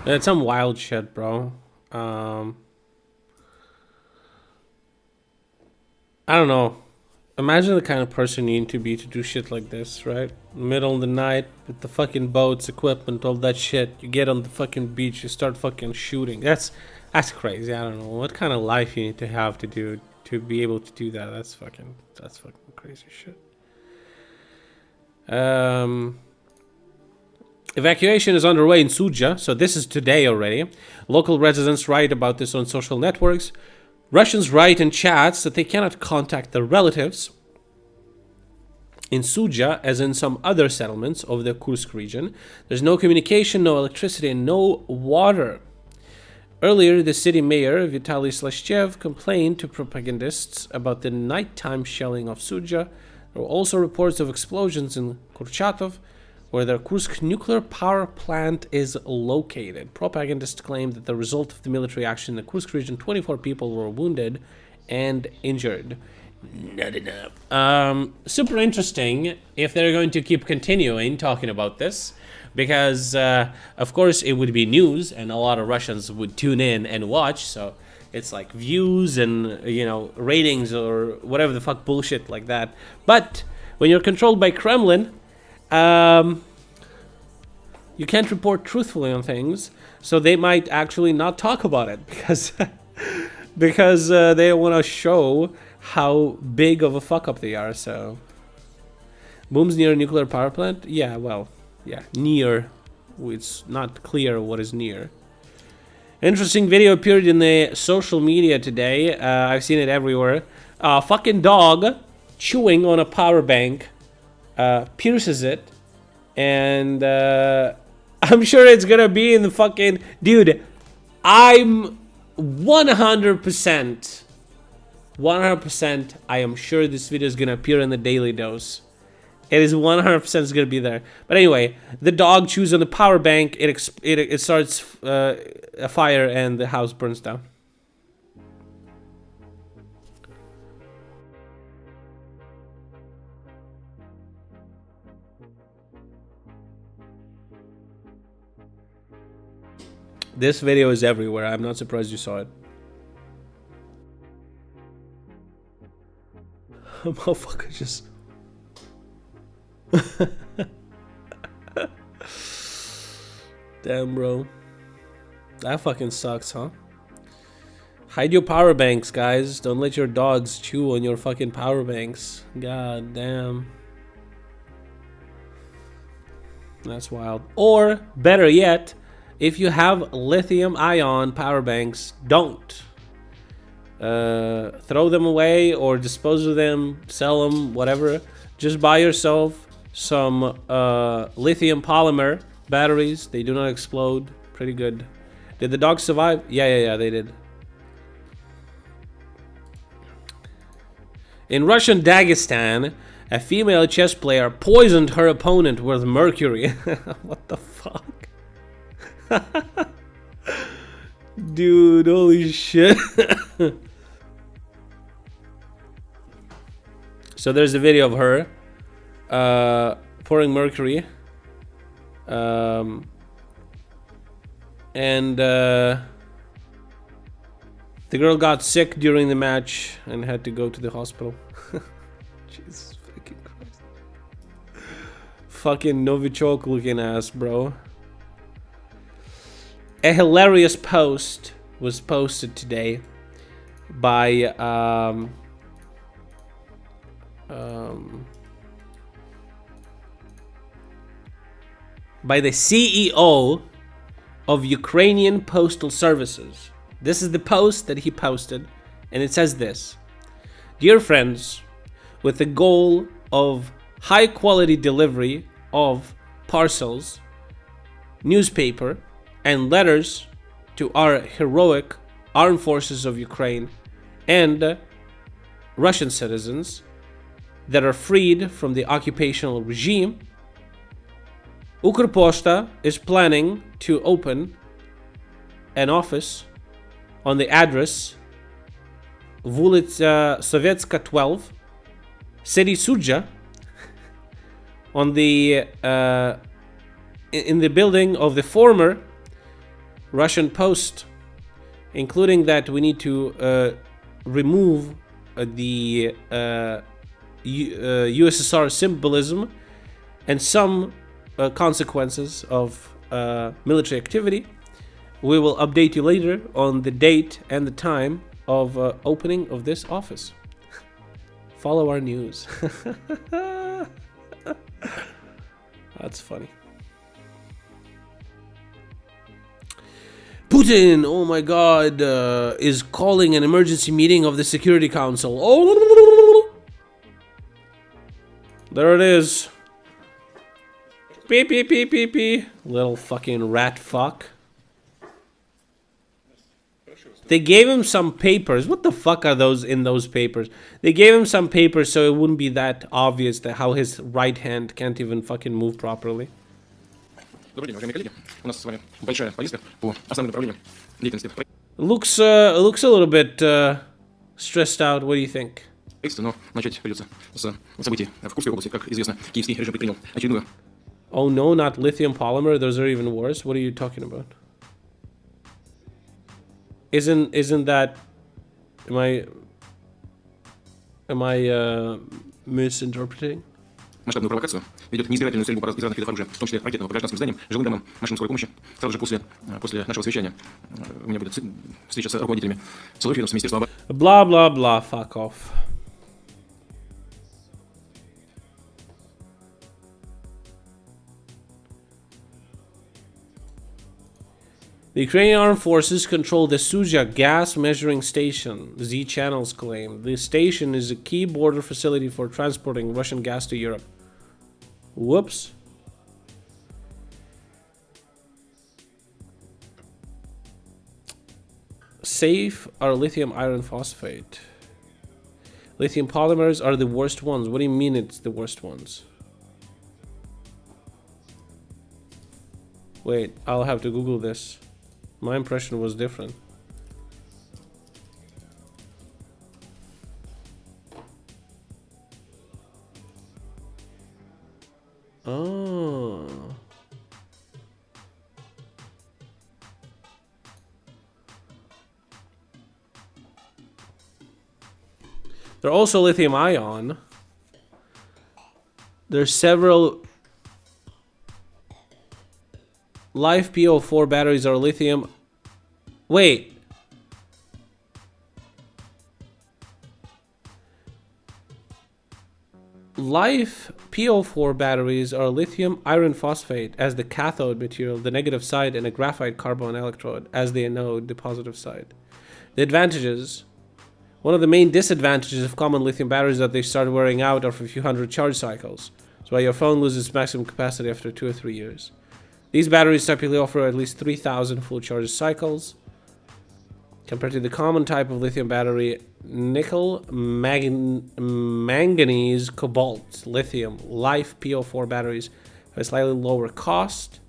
S1: It's some wild shit, bro. I don't know. Imagine the kind of person you need to be to do shit like this, right? Middle of the night with the fucking boats, equipment, all that shit. You get on the fucking beach, you start fucking shooting. That's crazy. I don't know what kind of life you need to have to be able to do that. That's fucking crazy shit. Evacuation is underway in Suja, so this is today already. Local residents write about this on social networks. Russians write in chats that they cannot contact their relatives in Suja, as in some other settlements of the Kursk region. There's no communication, no electricity, and no water. Earlier, the city mayor, Vitaly Slashchev, complained to propagandists about the nighttime shelling of Suja. There were also reports of explosions in Kurchatov, where the Kursk nuclear power plant is located. Propagandists claim that the result of the military action in the Kursk region, 24 people were wounded and injured. Not enough. Super interesting if they're going to keep continuing talking about this, because of course it would be news and a lot of Russians would tune in and watch, so it's like views and, you know, ratings or whatever the fuck bullshit like that. But when you're controlled by Kremlin, you can't report truthfully on things, so they might actually not talk about it because they want to show how big of a fuck up they are. So, booms near a nuclear power plant? Yeah, well, yeah, near. It's not clear what is near. Interesting video appeared in the social media today. I've seen it everywhere. Fucking dog chewing on a power bank, pierces it, and I'm sure it's gonna be in the fucking... Dude, I'm 100%, I am sure this video is gonna appear in the Daily Dose. It is 100% gonna be there. But anyway, the dog chews on the power bank, it starts a fire, and the house burns down. This video is everywhere. I'm not surprised you saw it. Motherfucker just... Damn, bro. That fucking sucks, huh? Hide your power banks, guys. Don't let your dogs chew on your fucking power banks. God damn. That's wild. Or, better yet, if you have lithium-ion power banks, don't. Throw them away or dispose of them, sell them, whatever. Just buy yourself some lithium polymer batteries. They do not explode. Pretty good. Did the dogs survive? Yeah, they did. In Russian Dagestan, a female chess player poisoned her opponent with mercury. What the fuck? Dude, holy shit. So there's a video of her pouring mercury. And the girl got sick during the match and had to go to the hospital. Jesus fucking Christ. Fucking Novichok looking ass, bro. A hilarious post was posted today by the CEO of Ukrainian Postal Services. This is the post that he posted, and it says this: "Dear friends, with the goal of high quality delivery of parcels, newspaper, and letters to our heroic armed forces of Ukraine and Russian citizens that are freed from the occupational regime, Ukrposhta is planning to open an office on the address Vulitsa Sovetska 12, City Suja, on the in the building of the former Russian Post, including that we need to remove the USSR symbolism and some consequences of military activity. We will update you later on the date and the time of opening of this office. Follow our news. That's funny. Putin, oh my god, is calling an emergency meeting of the Security Council. Oh, there it is. Beep, beep, beep, beep, beep. Little fucking rat fuck. They gave him some papers. What the fuck are those in those papers? They gave him some papers so it wouldn't be that obvious that how his right hand can't even fucking move properly.
S6: Добрый день, уважаемые коллеги. У нас с вами большая повестка по основным направлениям деятельности
S1: Looks a little bit stressed out. What do you think?
S6: правительства, но начать придется с событий в Курской области. Как известно, киевский режим предпринял очередную.
S1: Oh no, not lithium polymer. Those are even worse. What are you talking about? Isn't that? Am I misinterpreting?
S6: Масштабную провокацию ведет неизбирательную стрельбу из разных видов оружия, в том числе ракетного по гражданским зданиям, жилым домам, машинам скорой помощи. Сразу же после нашего совещания у меня будет встреча с руководителями силовых ведомств Министерства обороны.
S1: Blah blah blah. Fuck off. The Ukrainian armed forces control the Sudzha gas measuring station, Z Channels claim. The station is a key border facility for transporting Russian gas to Europe. Whoops. Safe are lithium iron phosphate. Lithium polymers are the worst ones. What do you mean it's the worst ones? Wait, I'll have to Google this. My impression was different. Oh. They're also lithium ion. There's several Life PO4 batteries are lithium. Wait. Life PO4 batteries are lithium iron phosphate as the cathode material, the negative side, and a graphite carbon electrode as the anode, the positive side. The advantages. One of the main disadvantages of common lithium batteries is that they start wearing out after a few hundred charge cycles. That's why your phone loses maximum capacity after 2 or 3 years. These batteries typically offer at least 3,000 full charge cycles. Compared to the common type of lithium battery, nickel, manganese, cobalt, lithium, Life PO4 batteries have a slightly lower cost.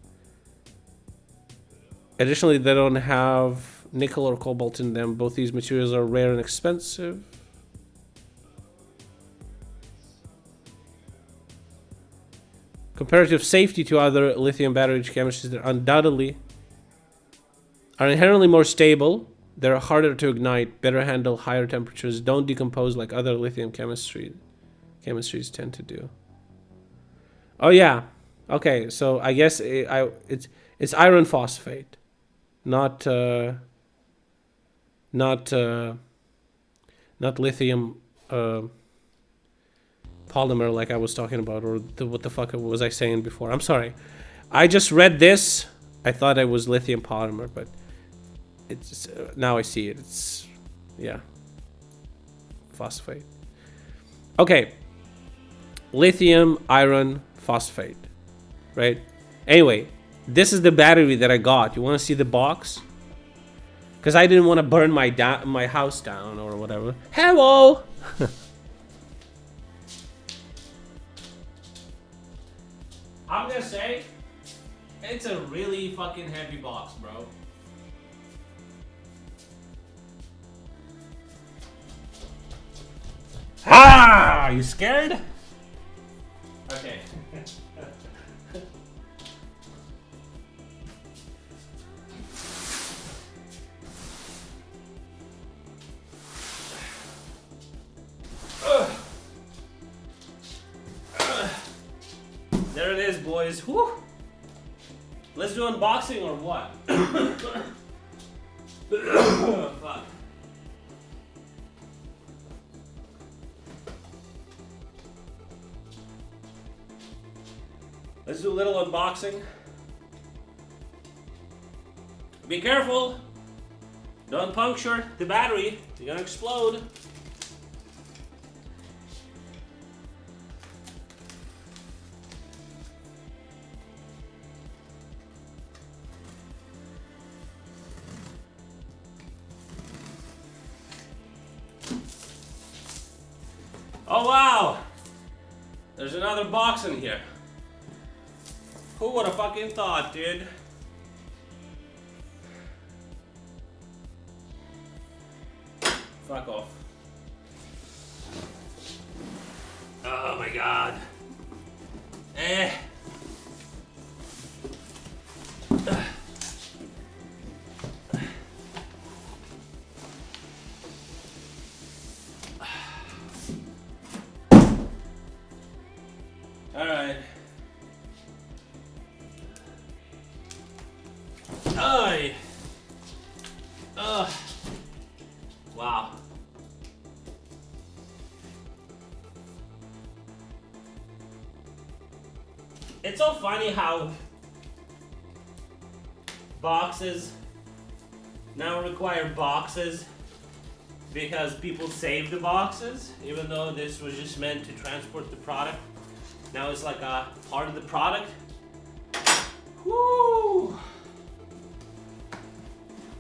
S1: Additionally, they don't have nickel or cobalt in them. Both these materials are rare and expensive. Comparative safety to other lithium battery chemistries that undoubtedly are inherently more stable. They're harder to ignite, better handle higher temperatures, don't decompose like other lithium chemistries tend to do. Oh yeah, okay. So I guess it's iron phosphate, not lithium. Polymer like I was talking about, or what the fuck was I saying before? I'm sorry. I just read this. I thought it was lithium polymer, but it's now I see it. It's yeah, phosphate. Okay, lithium iron phosphate, right? Anyway, this is the battery that I got. You want to see the box? Because I didn't want to burn my house down or whatever. Hello. I'm gonna say, it's a really fucking heavy box, bro. Ah! You scared? Okay. boys. Whew. Let's do unboxing or what? Fuck. Let's do a little unboxing. Be careful. Don't puncture the battery. You're gonna explode. Oh wow! There's another box in here. Who would have fucking thought, dude? Fuck off. Oh my god. Eh. Alright. Ay. Wow. It's so funny how boxes now require boxes because people save the boxes, even though this was just meant to transport the product. Now it's like a part of the product. Woo!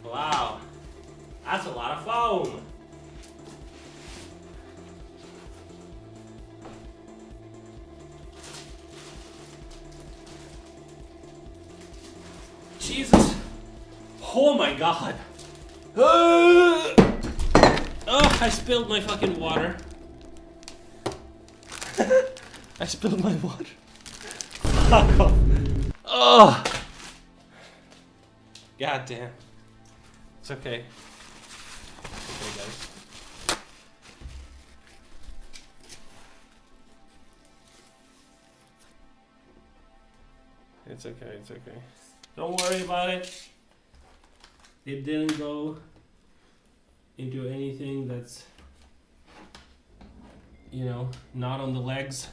S1: Wow, that's a lot of foam. Jesus. Oh my god. Oh, I spilled my fucking water. I spilled my water. Fuck off. Oh. God damn. It's okay. It's okay, guys. It's okay, it's okay. Don't worry about it. It didn't go into anything that's, you know, not on the legs.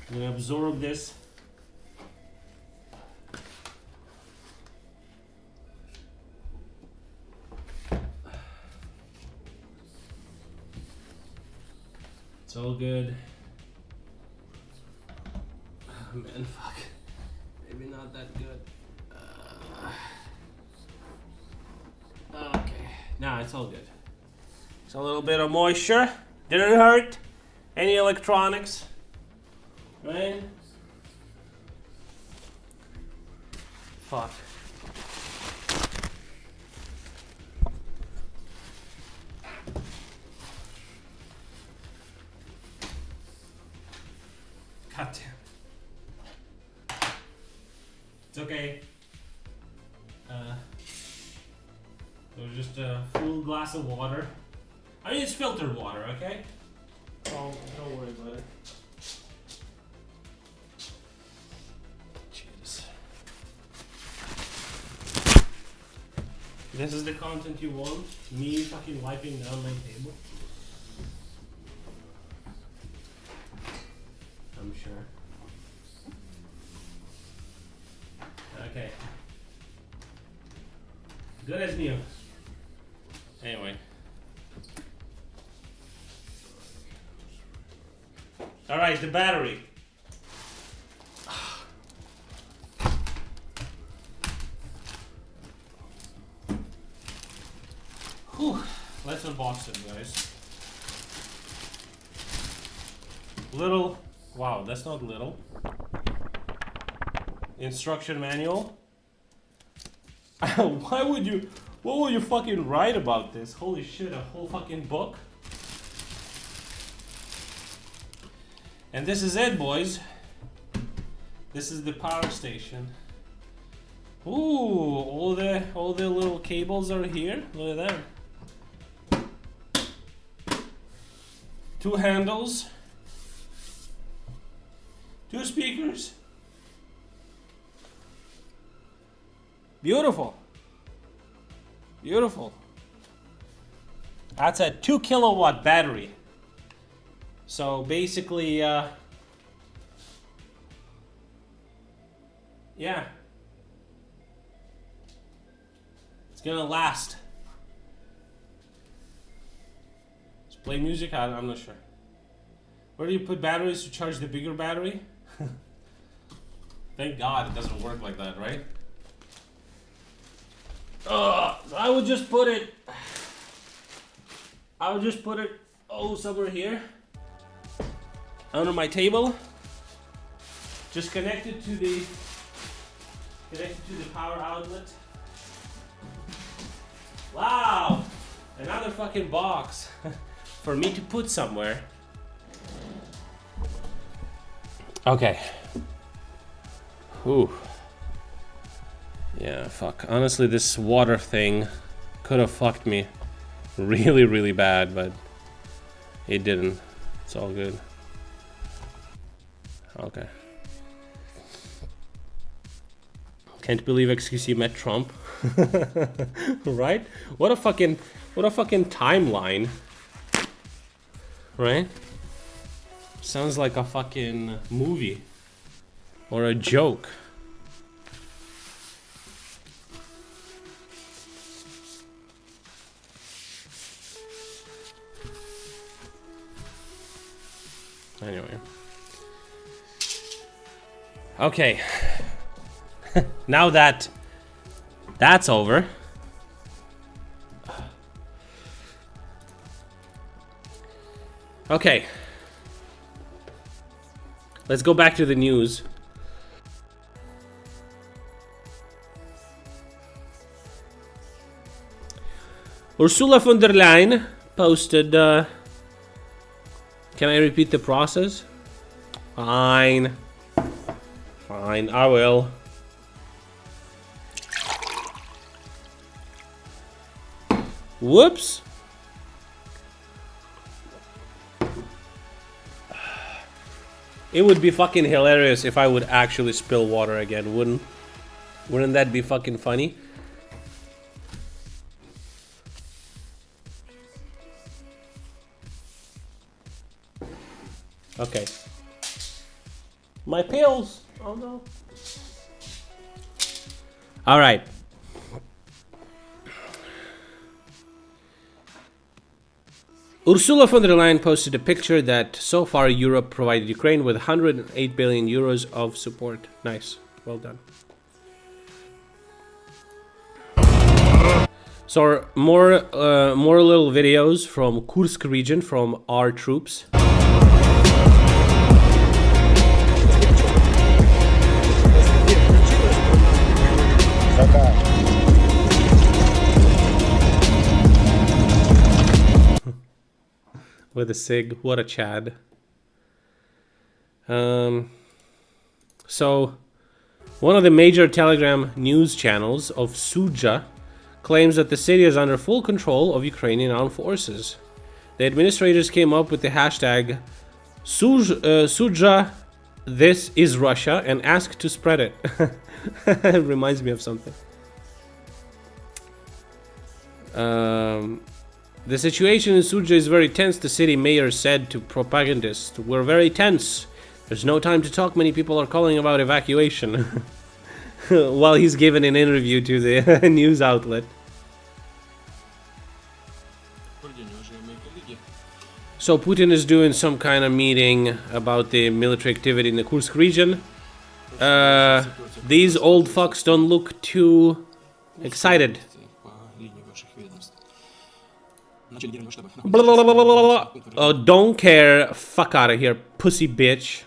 S1: I'm gonna absorb this. It's all good. Oh, man, fuck. Maybe not that good. Okay. Nah, it's all good. It's a little bit of moisture. Didn't hurt any electronics. Right? Fuck. God damn. It's okay. It was just a full glass of water. I mean, it's filtered water, okay? Oh, don't worry about it. Jesus. This is the content you want? Me fucking wiping down my table? I'm sure. Okay. Good as new. Anyway. Alright, the battery. Whew. Let's unbox it, guys. Little. Wow, that's not little. Instruction manual. Why would you? What would you fucking write about this? Holy shit, a whole fucking book. And this is it, boys. This is the power station. Ooh, all the little cables are here. Look at that. 2 handles, 2 speakers. Beautiful. Beautiful. That's a 2 kilowatt battery. So basically, yeah. It's gonna last. Let's play music. I'm not sure. Where do you put batteries to charge the bigger battery? Thank God it doesn't work like that, right? I would just put it. Somewhere here under my table. Just connect it to the power outlet. Wow, another fucking box for me to put somewhere. Okay. Ooh. Yeah, fuck. Honestly, this water thing could have fucked me really, really bad, but it didn't. It's all good. Okay. Can't believe XQC met Trump. Right? What a fucking timeline. Right? Sounds like a fucking movie. Or a joke. Anyway. Okay. Now that that's over. Okay. Let's go back to the news. Ursula von der Leyen posted, can I repeat the process? Fine. Fine, I will. Whoops. It would be fucking hilarious if I would actually spill water again, wouldn't that be fucking funny? Okay. My pills. Oh no. All right. Ursula von der Leyen posted a picture that so far Europe provided Ukraine with 108 billion euros of support. Nice. Well done. So more little videos from Kursk region from our troops. With a sig, what a Chad. So, one of the major Telegram news channels of Suja claims that the city is under full control of Ukrainian armed forces. The administrators came up with the hashtag Suja, this is Russia, and asked to spread it. It reminds me of something. The situation in Suja is very tense, the city mayor said to propagandists. We're very tense. There's no time to talk. Many people are calling about evacuation. While he's giving an interview to the news outlet. So Putin is doing some kind of meeting about the military activity in the Kursk region. These old fucks don't look too excited. Blah, blah, blah, blah, blah, blah. Oh, don't care. Fuck out of here, pussy bitch.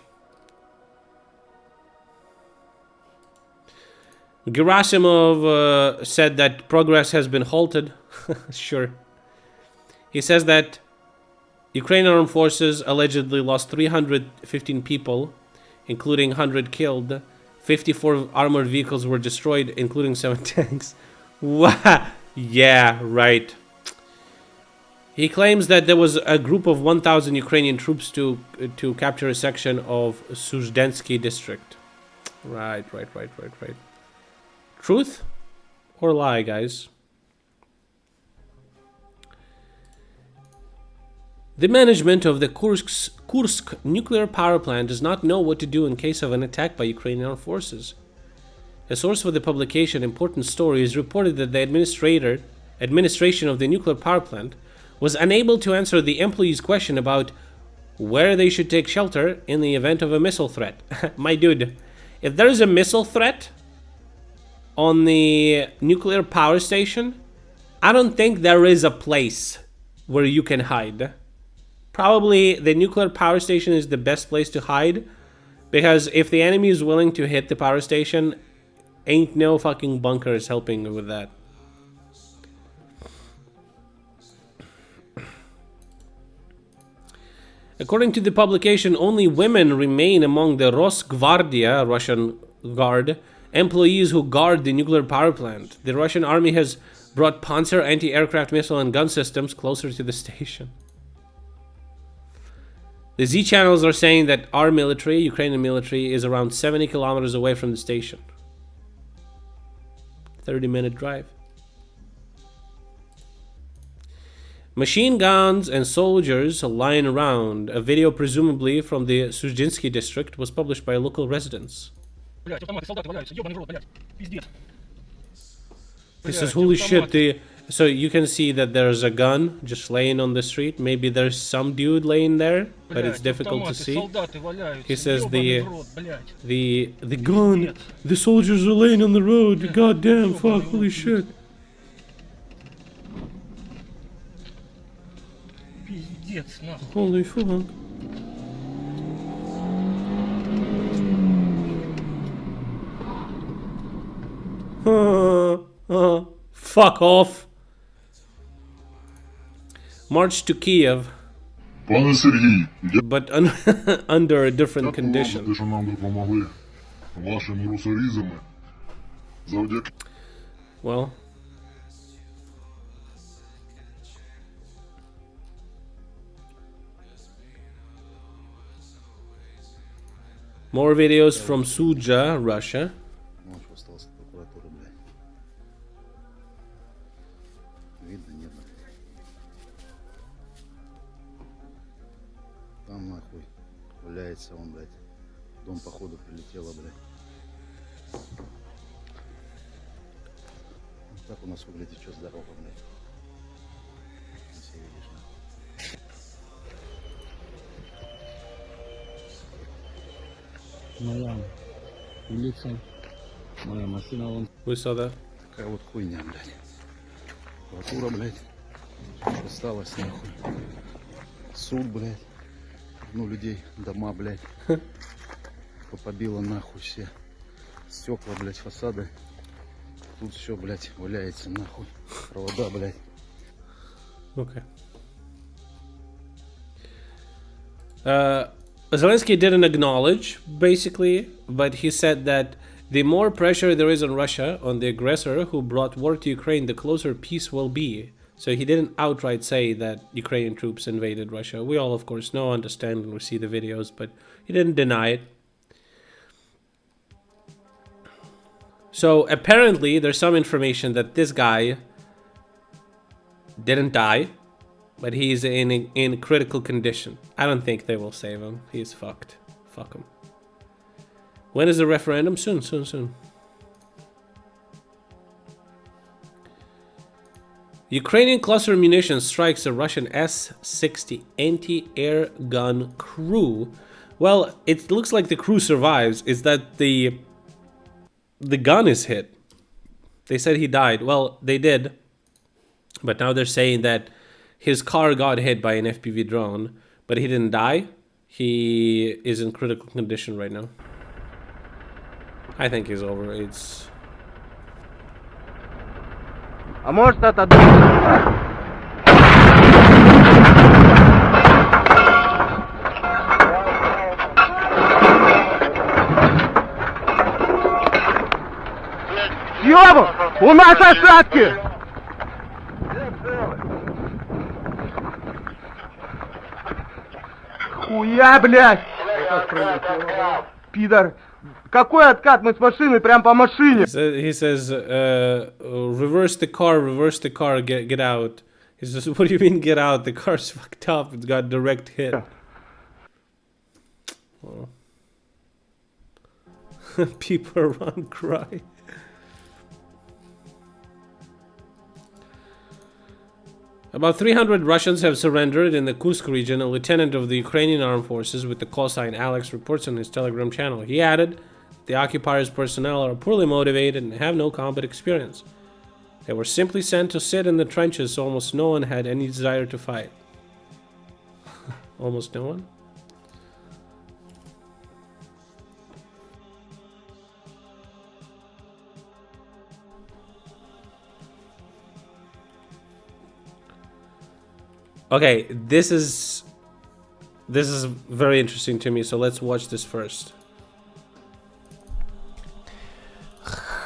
S1: Gerasimov said that progress has been halted. Sure. He says that Ukrainian armed forces allegedly lost 315 people, including 100 killed. 54 armored vehicles were destroyed, including 7 tanks. Yeah, right. He claims that there was a group of 1,000 Ukrainian troops to capture a section of Suzdensky district. Right. Truth or lie, guys? The management of the Kursk nuclear power plant does not know what to do in case of an attack by Ukrainian armed forces. A source for the publication Important Story has reported that the administration of the nuclear power plant was unable to answer the employees' question about where they should take shelter in the event of a missile threat. My dude, if there is a missile threat on the nuclear power station, I don't think there is a place where you can hide. Probably the nuclear power station is the best place to hide, because if the enemy is willing to hit the power station, ain't no fucking bunkers helping with that. According to the publication, only women remain among the Rosgvardia, Russian Guard, employees who guard the nuclear power plant. The Russian army has brought Panzer anti-aircraft missile and gun systems closer to the station. The Z channels are saying that our military, Ukrainian military, is around 70 kilometers away from the station. 30-minute drive. Machine guns and soldiers lying around. A video, presumably from the Suzdensky district, was published by local residents. He says, holy shit, so you can see that there's a gun just laying on the street. Maybe there's some dude laying there, but it's difficult to see. He says the gun, the soldiers are laying on the road. Goddamn, fuck, holy shit. Holy fuck. Fuck off. March to Kiev. But under a different condition. Well. More videos from Suja, Russia.
S10: Там нахуй валяется он, блядь. Дом походу прилетело, блядь. Вот так у нас выглядит что с дорога, блядь. Если видишь,
S5: Моя улица, моя машина вон.
S1: We saw that.
S10: такая вот хуйня, блядь. Прокуратура, блядь. Осталось нахуй. Суд, блядь. Ну, людей, дома, блядь. Побило нахуй все. Стекла, блядь, фасады. Тут все, блядь, валяется нахуй. Провода, блядь.
S1: Okay. Zelensky didn't acknowledge, basically, but he said that the more pressure there is on Russia, on the aggressor who brought war to Ukraine, the closer peace will be. So he didn't outright say that Ukrainian troops invaded Russia. We all, of course, know, understand, and we see the videos, but he didn't deny it. So apparently, there's some information that this guy didn't die, but he's in critical condition. I don't think they will save him. He's fucked. Fuck him. When is the referendum? Soon, soon, soon. Ukrainian cluster munition strikes a Russian S-60 anti-air gun crew. Well, it looks like the crew survives. Is that the gun is hit? They said he died. Well, they did. But now they're saying that his car got hit by an FPV drone, but he didn't die. He is in critical condition right now. I think he's over. It's...
S2: А может это... Ёбу! У нас остатки!
S7: Я, блядь! Пидор! Какой откат? Мы с машиной, прям по машине!
S1: He says, reverse the car, get out. He says, what do you mean get out? The car's fucked up, it's got direct hit. Oh. People around cry. About 300 Russians have surrendered in the Kursk region, a lieutenant of the Ukrainian armed forces with the call sign Alex reports on his Telegram channel. He added, the occupiers' personnel are poorly motivated and have no combat experience. They were simply sent to sit in the trenches, so almost no one had any desire to fight. Almost no one? Okay, this is very interesting to me, so let's watch this first.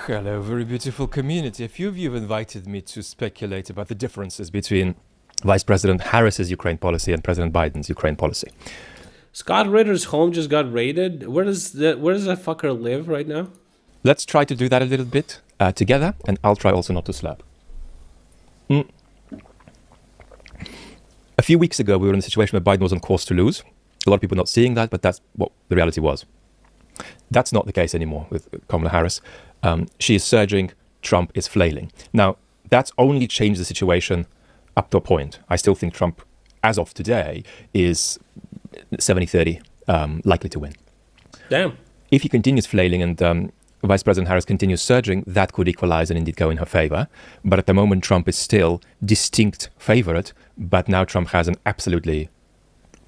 S11: Hello, very beautiful community. A few of you have invited me to speculate about the differences between Vice President Harris's Ukraine policy and President Biden's Ukraine policy.
S1: Scott Ritter's home just got raided. Where does that fucker live right now?
S11: Let's try to do that a little bit together, and I'll try also not to slap. A few weeks ago, we were in a situation where Biden was on course to lose. A lot of people not seeing that, but that's what the reality was. That's not the case anymore with Kamala Harris. She is surging. Trump is flailing. Now, that's only changed the situation up to a point. I still think Trump, as of today, is 70-30 likely to win.
S1: Damn.
S11: If he continues flailing and Vice President Harris continues surging, that could equalize and indeed go in her favor. But at the moment, Trump is still distinct favorite. But now Trump has an absolutely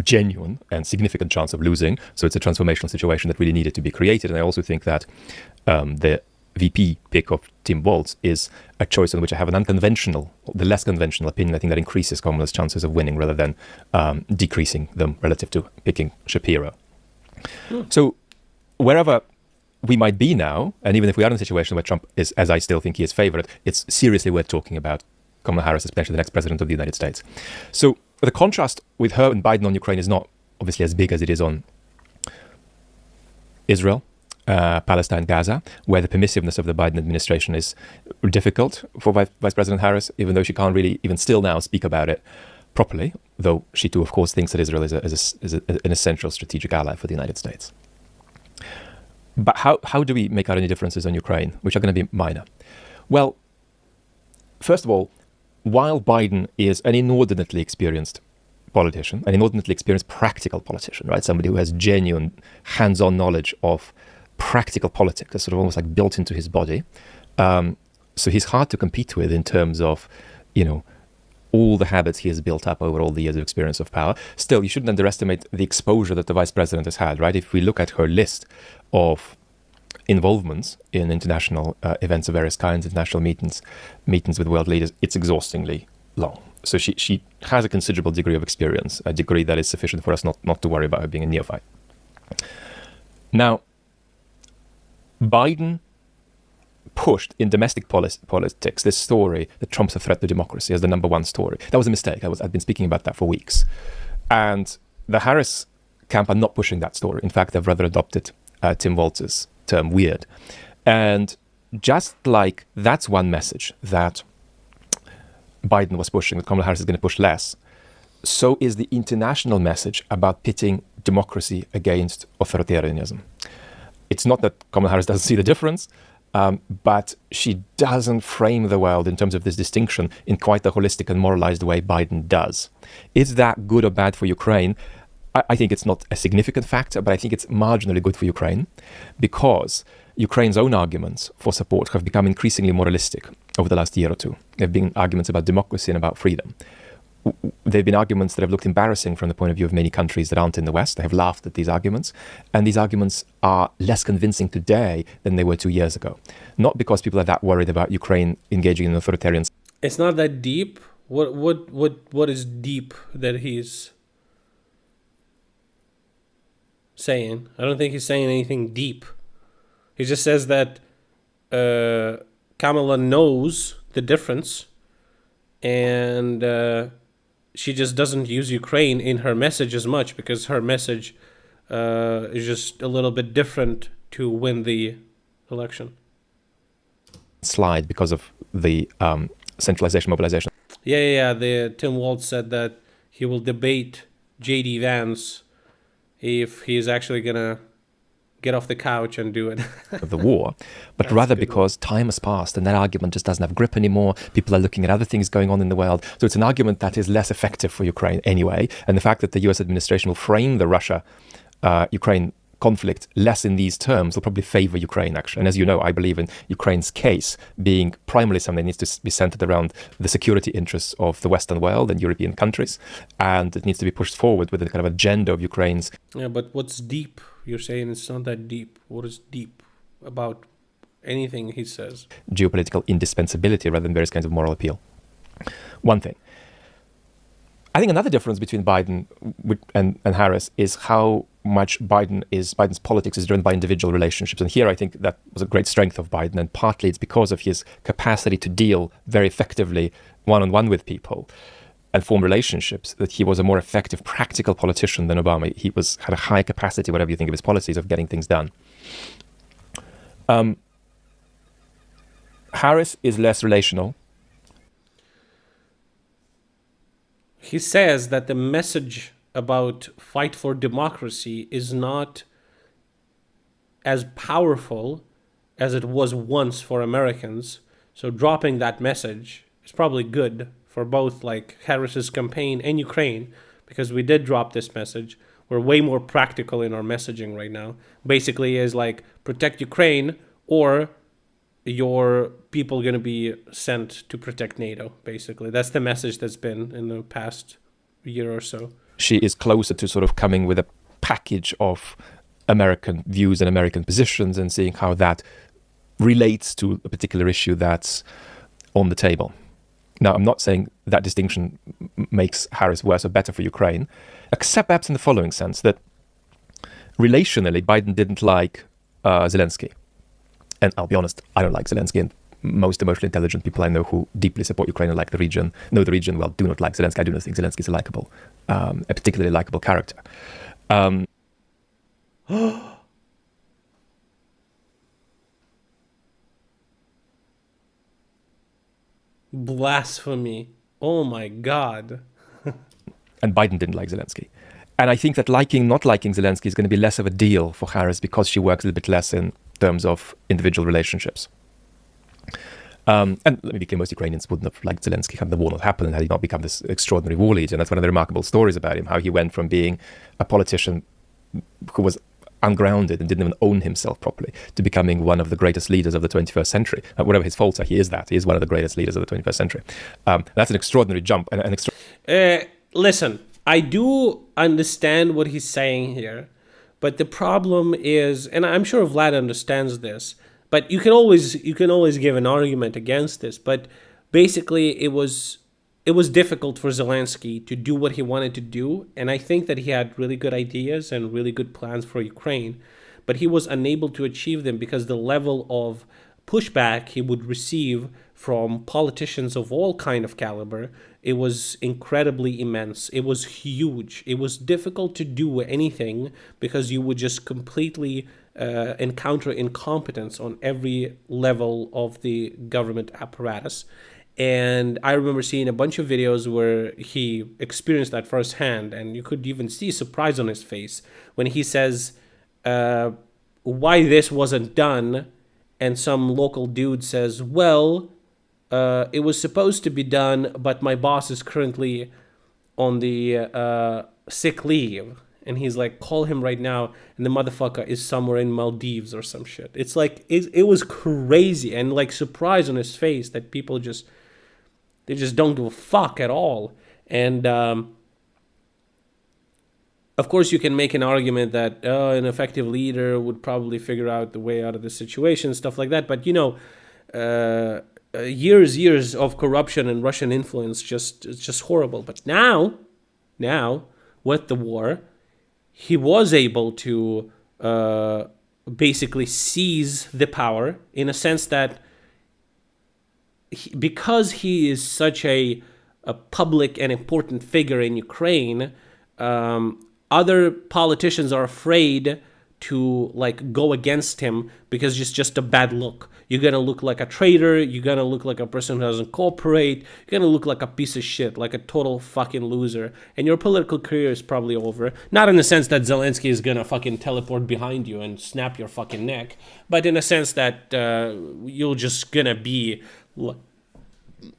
S11: genuine and significant chance of losing. So it's a transformational situation that really needed to be created. And I also think that the VP pick of Tim Walz is a choice on which I have an unconventional, the less conventional opinion. I think that increases Kamala's chances of winning rather than decreasing them relative to picking Shapiro. So wherever we might be now, and even if we are in a situation where Trump is, as I still think he is favorite, it's seriously worth talking about Kamala Harris as potentially the next president of the United States. So the contrast with her and Biden on Ukraine is not obviously as big as it is on Israel, Palestine, Gaza, where the permissiveness of the Biden administration is difficult for Vice President Harris, even though she can't really even still now speak about it properly, though she too, of course, thinks that Israel is an essential strategic ally for the United States. But how do we make out any differences on Ukraine, which are going to be minor? Well, first of all, while Biden is an inordinately experienced politician, an inordinately experienced practical politician, right? Somebody who has genuine hands-on knowledge of practical politics, that's sort of almost like built into his body. So he's hard to compete with in terms of, all the habits he has built up over all the years of experience of power. Still, you shouldn't underestimate the exposure that the vice president has had, right? If we look at her list of involvements in international events of various kinds, international meetings with world leaders, it's exhaustingly long. So she has a considerable degree of experience, a degree that is sufficient for us not to worry about her being a neophyte. Now, Biden pushed in domestic politics this story that Trump's a threat to democracy as the number one story. That was a mistake. I'd been speaking about that for weeks. And the Harris camp are not pushing that story. In fact, they've rather adopted Tim Walz's term weird. And just like that's one message that Biden was pushing, that Kamala Harris is going to push less, so is the international message about pitting democracy against authoritarianism. It's not that Kamala Harris doesn't see the difference, but she doesn't frame the world in terms of this distinction in quite the holistic and moralized way Biden does. Is that good or bad for Ukraine? I think it's not a significant factor, but I think it's marginally good for Ukraine because Ukraine's own arguments for support have become increasingly moralistic over the last year or two. There have been arguments about democracy and about freedom. There have been arguments that have looked embarrassing from the point of view of many countries that aren't in the West. They have laughed at these arguments. And these arguments are less convincing today than they were 2 years ago. Not because people are that worried about Ukraine engaging in authoritarian...
S1: It's not that deep. What is deep that he's saying? I don't think he's saying anything deep. He just says that Kamala knows the difference and she just doesn't use Ukraine in her message as much because her message is just a little bit different to win the election.
S11: Slide because of the centralization, mobilization.
S1: Yeah. The Tim Walz said that he will debate J.D. Vance if he's actually gonna get off the couch and do it.
S11: Of the war, but rather because time has passed and that argument just doesn't have grip anymore. People are looking at other things going on in the world. So it's an argument that is less effective for Ukraine anyway. And the fact that the US administration will frame the Russia-Ukraine conflict less in these terms will probably favor Ukraine, actually. And as you know, I believe in Ukraine's case being primarily something that needs to be centered around the security interests of the Western world and European countries. And it needs to be pushed forward with the kind of agenda of Ukraine's.
S1: Yeah, but what's deep? You're saying it's not that deep. What is deep about anything he says?
S11: Geopolitical indispensability rather than various kinds of moral appeal. One thing. I think another difference between Biden and Harris is how much Biden's politics is driven by individual relationships. And here I think that was a great strength of Biden, and partly it's because of his capacity to deal very effectively one-on-one with people and form relationships, that he was a more effective, practical politician than Obama. He had a high capacity, whatever you think of his policies, of getting things done. Harris is less relational.
S1: He says that the message about fight for democracy is not as powerful as it was once for Americans. So dropping that message is probably good for both like Harris's campaign and Ukraine, because we did drop this message. We're way more practical in our messaging right now. Basically is like protect Ukraine or your people going to be sent to protect NATO, basically. That's the message that's been in the past year or so.
S11: She is closer to sort of coming with a package of American views and American positions and seeing how that relates to a particular issue that's on the table. Now, I'm not saying that distinction makes Harris worse or better for Ukraine, except perhaps in the following sense, that relationally, Biden didn't like Zelensky. And I'll be honest, I don't like Zelensky, and most emotionally intelligent people I know who deeply support Ukraine and like the region, know the region well, do not like Zelensky. I do not think Zelensky is a particularly likable character.
S1: Blasphemy. Oh my God.
S11: And Biden didn't like Zelensky. And I think that not liking Zelensky is going to be less of a deal for Harris because she works a little bit less in terms of individual relationships. And let me be clear, most Ukrainians wouldn't have liked Zelensky had the war not happened and had he not become this extraordinary war leader. And that's one of the remarkable stories about him, how he went from being a politician who was ungrounded and didn't even own himself properly to becoming one of the greatest leaders of the 21st century. Whatever his faults are, he is one of the greatest leaders of the 21st century. That's an extraordinary jump.
S1: Listen, I do understand what he's saying here, but the problem is, and I'm sure Vlad understands this, but you can always give an argument against this, but basically it was difficult for Zelensky to do what he wanted to do, and I think that he had really good ideas and really good plans for Ukraine, but he was unable to achieve them because the level of pushback he would receive from politicians of all kind of caliber, it was incredibly immense. It was huge. It was difficult to do anything because you would just completely encounter incompetence on every level of the government apparatus. And I remember seeing a bunch of videos where he experienced that firsthand, and you could even see surprise on his face when he says why this wasn't done, and some local dude says, well, it was supposed to be done, but my boss is currently on the sick leave. And he's like, call him right now. And the motherfucker is somewhere in Maldives or some shit. It's like, it was crazy. And like surprise on his face that people they just don't give a fuck at all. And of course you can make an argument that an effective leader would probably figure out the way out of the situation, stuff like that. But years of corruption and Russian influence, it's just horrible. But now with the war, he was able to basically seize the power in a sense that because he is such a a public and important figure in Ukraine, other politicians are afraid to like go against him because it's just a bad look. You're gonna look like a traitor. You're gonna look like a person who doesn't cooperate. You're gonna look like a piece of shit, like a total fucking loser. And your political career is probably over. Not in the sense that Zelensky is gonna fucking teleport behind you and snap your fucking neck, but in a sense that you're just gonna be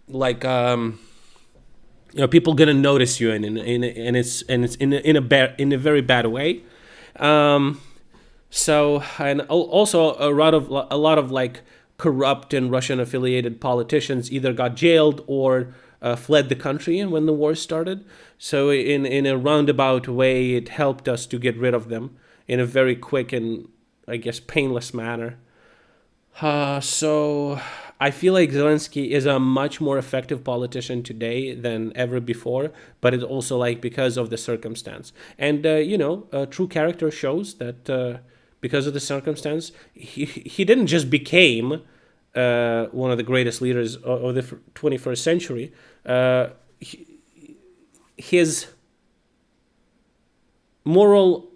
S1: like people gonna notice you, and it's in a very bad way. So, and also a lot of like corrupt and Russian affiliated politicians either got jailed or fled the country when the war started. So in a roundabout way, it helped us to get rid of them in a very quick and, I guess, painless manner. So I feel like Zelensky is a much more effective politician today than ever before, but it's also like because of the circumstance. And, true character shows that because of the circumstance, he didn't just became one of the greatest leaders of the 21st century. His moral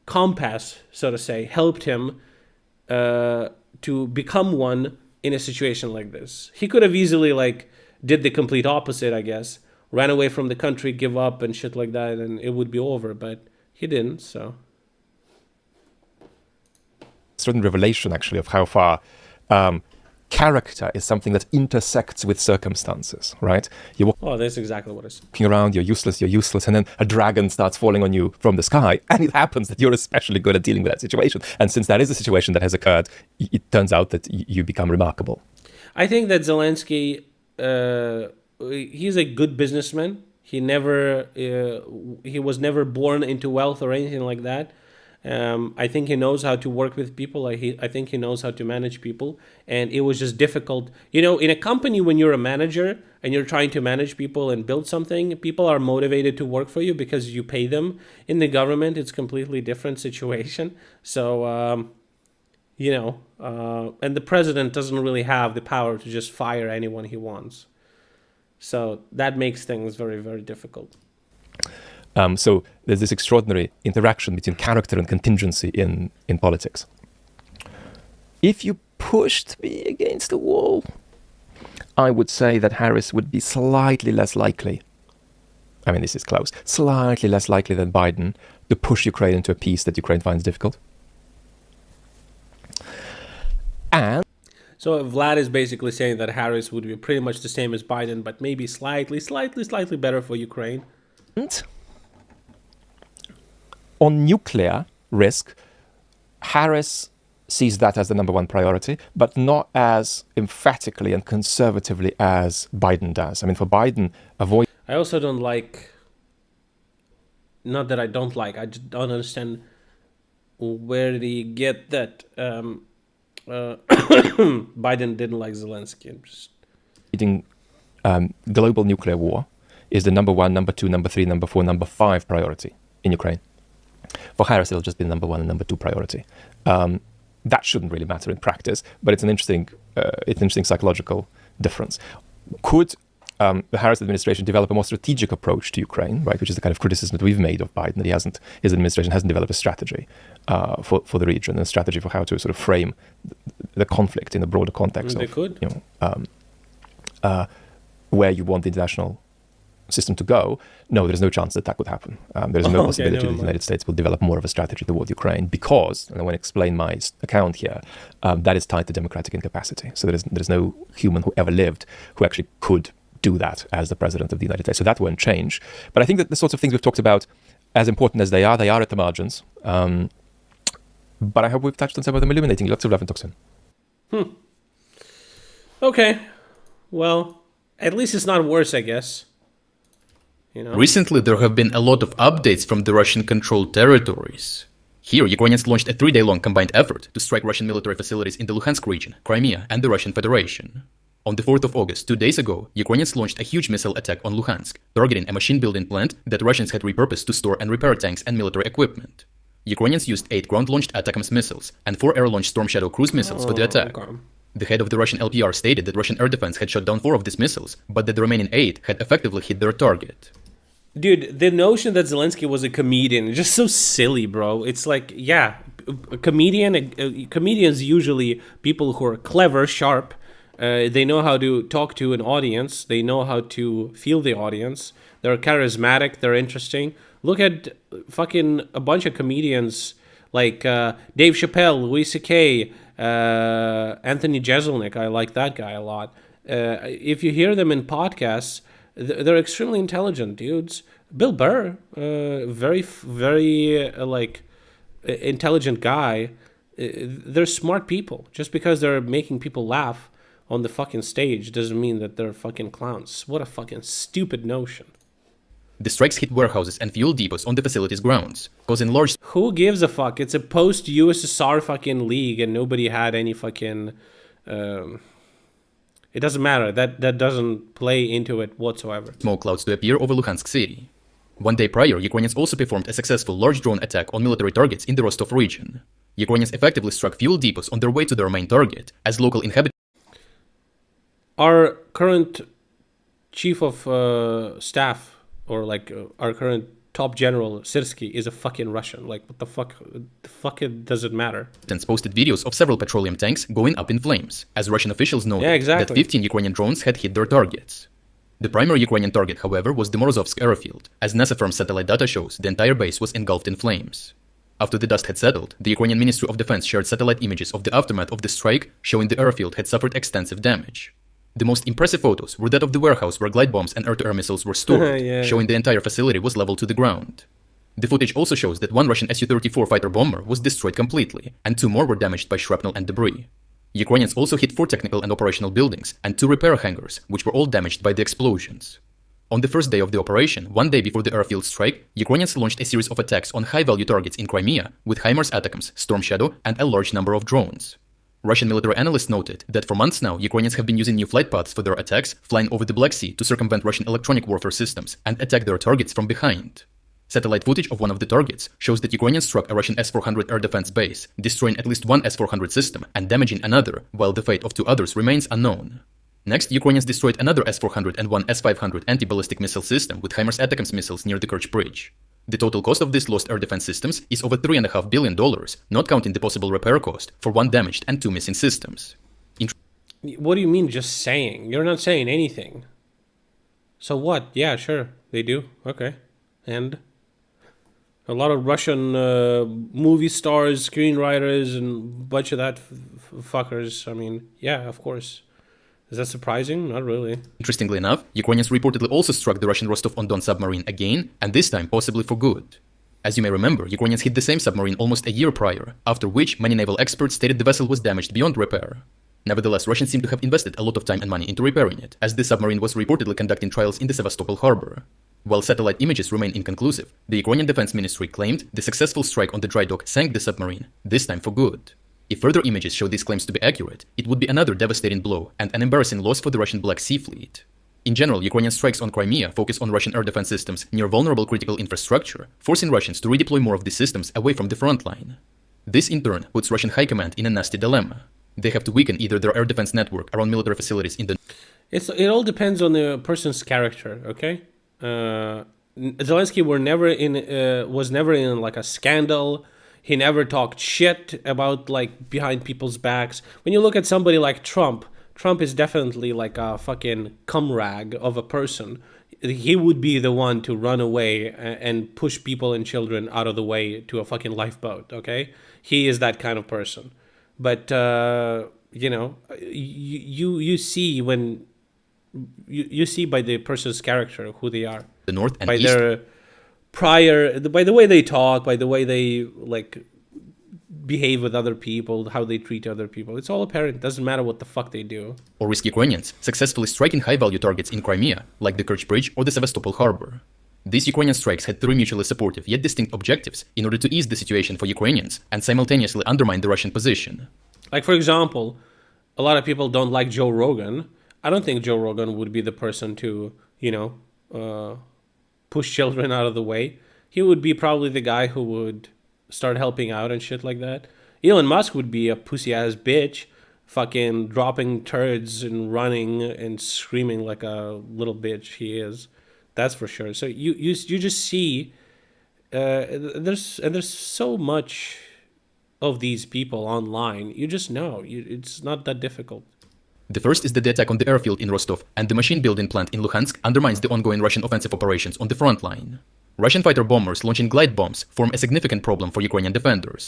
S1: compass, so to say, helped him to become one in a situation like this. He could have easily did the complete opposite, I guess, ran away from the country, give up and shit like that, and it would be over, but he didn't, so.
S11: Certain revelation, actually, of how far character is something that intersects with circumstances, right?
S1: That's exactly what it's.
S11: Walking around, you're useless, and then a dragon starts falling on you from the sky, and it happens that you're especially good at dealing with that situation. And since that is a situation that has occurred, it turns out that you become remarkable.
S1: I think that Zelensky, he's a good businessman. He was never born into wealth or anything like that. I think he knows how to work with people. I think he knows how to manage people. And it was just difficult. In a company, when you're a manager and you're trying to manage people and build something, people are motivated to work for you because you pay them. In the government, it's a completely different situation. So, and the president doesn't really have the power to just fire anyone he wants. So that makes things very, very difficult.
S11: So there's this extraordinary interaction between character and contingency in politics. If you pushed me against the wall, I would say that Harris would be slightly less likely, I mean, this is close, slightly less likely than Biden to push Ukraine into a peace that Ukraine finds difficult. And
S1: so Vlad is basically saying that Harris would be pretty much the same as Biden, but maybe slightly better for Ukraine.
S11: On nuclear risk, Harris sees that as the number one priority, but not as emphatically and conservatively as Biden does. I mean, for Biden,
S1: I also don't like, not that I don't like, I just don't understand where did he get that Biden didn't like Zelensky.
S11: Global nuclear war is the number one, number two, number three, number four, number five priority in Ukraine. For Harris, it'll just be the number one and number two priority. That shouldn't really matter in practice, but it's an interesting psychological difference. Could the Harris administration develop a more strategic approach to Ukraine, right? Which is the kind of criticism that we've made of Biden, that his administration hasn't developed a strategy for the region, and a strategy for how to sort of frame the conflict in a broader context.
S1: They could.
S11: Where you want the international system to go. No, there's no chance that could happen. There is no possibility that the United States will develop more of a strategy toward Ukraine because, and I want to explain my account here, that is tied to democratic incapacity. So there's no human who ever lived who actually could do that as the president of the United States. So that won't change. But I think that the sorts of things we've talked about, as important as they are at the margins. But I hope we've touched on some of them illuminating. Lots of love and talk soon.
S1: Okay. Well, at least it's not worse, I guess.
S12: Recently, there have been a lot of updates from the Russian-controlled territories. Here, Ukrainians launched a 3-day-long combined effort to strike Russian military facilities in the Luhansk region, Crimea, and the Russian Federation. On the 4th of August, 2 days ago, Ukrainians launched a huge missile attack on Luhansk, targeting a machine-building plant that Russians had repurposed to store and repair tanks and military equipment. Ukrainians used 8 ground-launched ATACMS missiles and 4 air-launched Storm Shadow cruise missiles for the attack.
S1: Okay.
S12: The head of the Russian LPR stated that Russian air defense had shot down 4 of these missiles, but that the remaining 8 had effectively hit their target.
S1: Dude, the notion that Zelensky was a comedian is just so silly, bro. It's like, yeah, comedians usually people who are clever, sharp. They know how to talk to an audience. They know how to feel the audience. They're charismatic. They're interesting. Look at fucking a bunch of comedians like Dave Chappelle, Louis C.K., Anthony Jeselnik. I like that guy a lot. If you hear them in podcasts, they're extremely intelligent dudes. Bill Burr, very intelligent guy. They're smart people. Just because they're making people laugh on the fucking stage doesn't mean that they're fucking clowns. What a fucking stupid notion.
S12: The strikes hit warehouses and fuel depots on the facility's grounds, causing large...
S1: Who gives a fuck? It's a post-USSR fucking league and nobody had any fucking... It doesn't matter. That doesn't play into it whatsoever.
S12: Smoke clouds to appear over Luhansk city. One day prior, Ukrainians also performed a successful large drone attack on military targets in the Rostov region. Ukrainians effectively struck fuel depots on their way to their main target, as local inhabitants...
S1: Our current chief of staff, or our current top general, Sirsky, is a fucking Russian. Like, what the fuck? The fuck it doesn't matter.
S12: ...posted videos of several petroleum tanks going up in flames, as Russian officials noted that 15 Ukrainian drones had hit their targets. The primary Ukrainian target, however, was the Morozovsk airfield. As NASA firm satellite data shows, the entire base was engulfed in flames. After the dust had settled, the Ukrainian Ministry of Defense shared satellite images of the aftermath of the strike, showing the airfield had suffered extensive damage. The most impressive photos were that of the warehouse where glide bombs and air-to-air missiles were stored, showing the entire facility was leveled to the ground. The footage also shows that one Russian Su-34 fighter bomber was destroyed completely, and 2 more were damaged by shrapnel and debris. Ukrainians also hit 4 technical and operational buildings and 2 repair hangars, which were all damaged by the explosions. On the first day of the operation, 1 day before the airfield strike, Ukrainians launched a series of attacks on high-value targets in Crimea with HIMARS ATACMS, Storm Shadow, and a large number of drones. Russian military analysts noted that for months now, Ukrainians have been using new flight paths for their attacks, flying over the Black Sea to circumvent Russian electronic warfare systems and attack their targets from behind. Satellite footage of one of the targets shows that Ukrainians struck a Russian S-400 air defense base, destroying at least one S-400 system and damaging another, while the fate of 2 others remains unknown. Next, Ukrainians destroyed another S-400 and one S-500 anti-ballistic missile system with HIMARS ATACMS missiles near the Kerch Bridge. The total cost of these lost air defense systems is over $3.5 billion, not counting the possible repair cost for 1 damaged and 2 missing systems.
S1: What do you mean just saying? You're not saying anything. So what? Yeah, sure, they do. Okay. And? A lot of Russian movie stars, screenwriters, and a bunch of that fuckers. I mean, yeah, of course. Is that surprising? Not really.
S12: Interestingly enough, Ukrainians reportedly also struck the Russian Rostov-on-Don submarine again, and this time possibly for good. As you may remember, Ukrainians hit the same submarine almost a year prior, after which many naval experts stated the vessel was damaged beyond repair. Nevertheless, Russians seem to have invested a lot of time and money into repairing it, as the submarine was reportedly conducting trials in the Sevastopol harbor. While satellite images remain inconclusive, the Ukrainian Defense Ministry claimed the successful strike on the dry dock sank the submarine, this time for good. If further images show these claims to be accurate, it would be another devastating blow and an embarrassing loss for the Russian Black Sea Fleet. In general, Ukrainian strikes on Crimea focus on Russian air defense systems near vulnerable critical infrastructure, forcing Russians to redeploy more of these systems away from the front line. This in turn puts Russian high command in a nasty dilemma. They have to weaken either their air defense network around military facilities in the...
S1: It all depends on the person's character, okay? Zelensky was never in like a scandal. He never talked shit about like behind people's backs. When you look at somebody like Trump is definitely like a fucking cum rag of a person. He would be the one to run away and push people and children out of the way to a fucking lifeboat, okay? He is that kind of person. But you know, you see when you see by the person's character who they are.
S12: The North and
S1: by
S12: East.
S1: Their by the way they talk, by the way they like behave with other people, how they treat other people. It's all apparent. It doesn't matter what the fuck they do.
S12: Or risk Ukrainians successfully striking high-value targets in Crimea, like the Kerch Bridge or the Sevastopol harbor. These Ukrainian strikes had 3 mutually supportive yet distinct objectives in order to ease the situation for Ukrainians and simultaneously undermine the Russian position.
S1: Like, for example, a lot of people don't like Joe Rogan. I don't think Joe Rogan would be the person to, you know, push children out of the way. He would be probably the guy who would start helping out and shit like that. Elon Musk would be a pussy-ass bitch fucking dropping turds and running and screaming like a little bitch he is. That's for sure. So you just see there's so much of these people online. You just know it's not that difficult.
S12: The first is that the attack on the airfield in Rostov and the machine building plant in Luhansk undermines the ongoing Russian offensive operations on the front line. Russian fighter bombers launching glide bombs form a significant problem for Ukrainian defenders.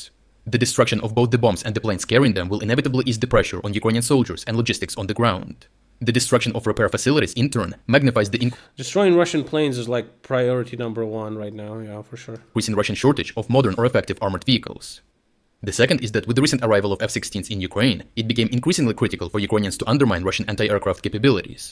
S12: The destruction of both the bombs and the planes carrying them will inevitably ease the pressure on Ukrainian soldiers and logistics on the ground. The destruction of repair facilities, in turn, magnifies the
S1: destroying Russian planes is like priority number one right now, yeah, for sure.
S12: Increasing Russian shortage of modern or effective armored vehicles. The second is that with the recent arrival of F-16s in Ukraine, it became increasingly critical for Ukrainians to undermine Russian anti-aircraft capabilities.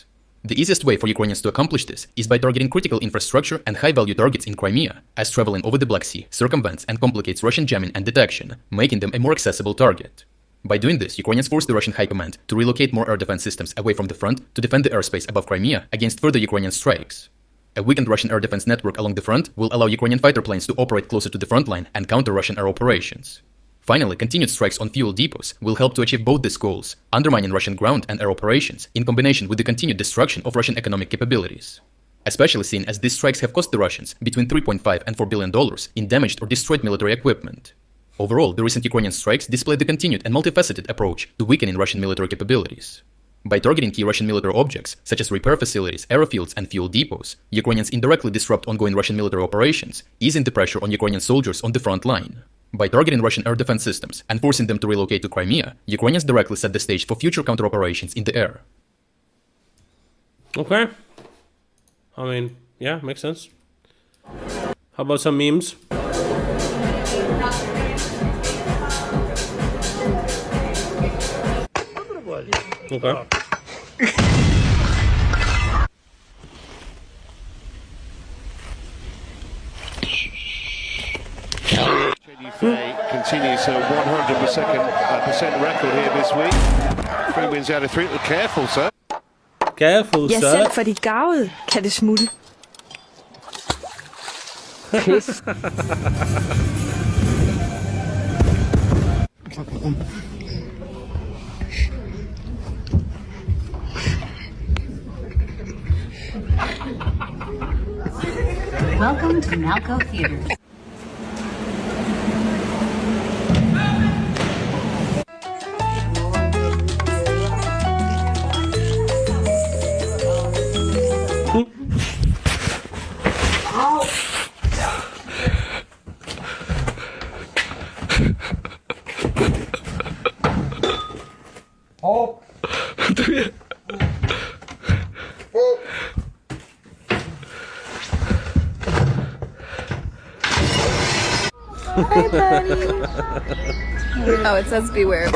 S12: The easiest way for Ukrainians to accomplish this is by targeting critical infrastructure and high-value targets in Crimea, as traveling over the Black Sea circumvents and complicates Russian jamming and detection, making them a more accessible target. By doing this, Ukrainians force the Russian High Command to relocate more air defense systems away from the front to defend the airspace above Crimea against further Ukrainian strikes. A weakened Russian air defense network along the front will allow Ukrainian fighter planes to operate closer to the front line and counter Russian air operations. Finally, continued strikes on fuel depots will help to achieve both these goals, undermining Russian ground and air operations in combination with the continued destruction of Russian economic capabilities. Especially seen as these strikes have cost the Russians between $3.5 and $4 billion in damaged or destroyed military equipment. Overall, the recent Ukrainian strikes display the continued and multifaceted approach to weakening Russian military capabilities. By targeting key Russian military objects, such as repair facilities, airfields, and fuel depots, Ukrainians indirectly disrupt ongoing Russian military operations, easing the pressure on Ukrainian soldiers on the front line. By targeting Russian air defense systems and forcing them to relocate to Crimea, Ukrainians directly set the stage for future counter-operations in the air.
S1: Okay. I mean, yeah, makes sense. How about some memes? Okay.
S13: Continues her 100% record here this week. 3 wins out of 3. Careful, sir.
S1: Careful,
S14: Ja,
S1: sir.
S14: selv for de gavede kan det smutte.
S1: Pis.
S15: Welcome to Malco Theaters.
S13: Oh.
S14: Hi, buddy. Oh, it says beware.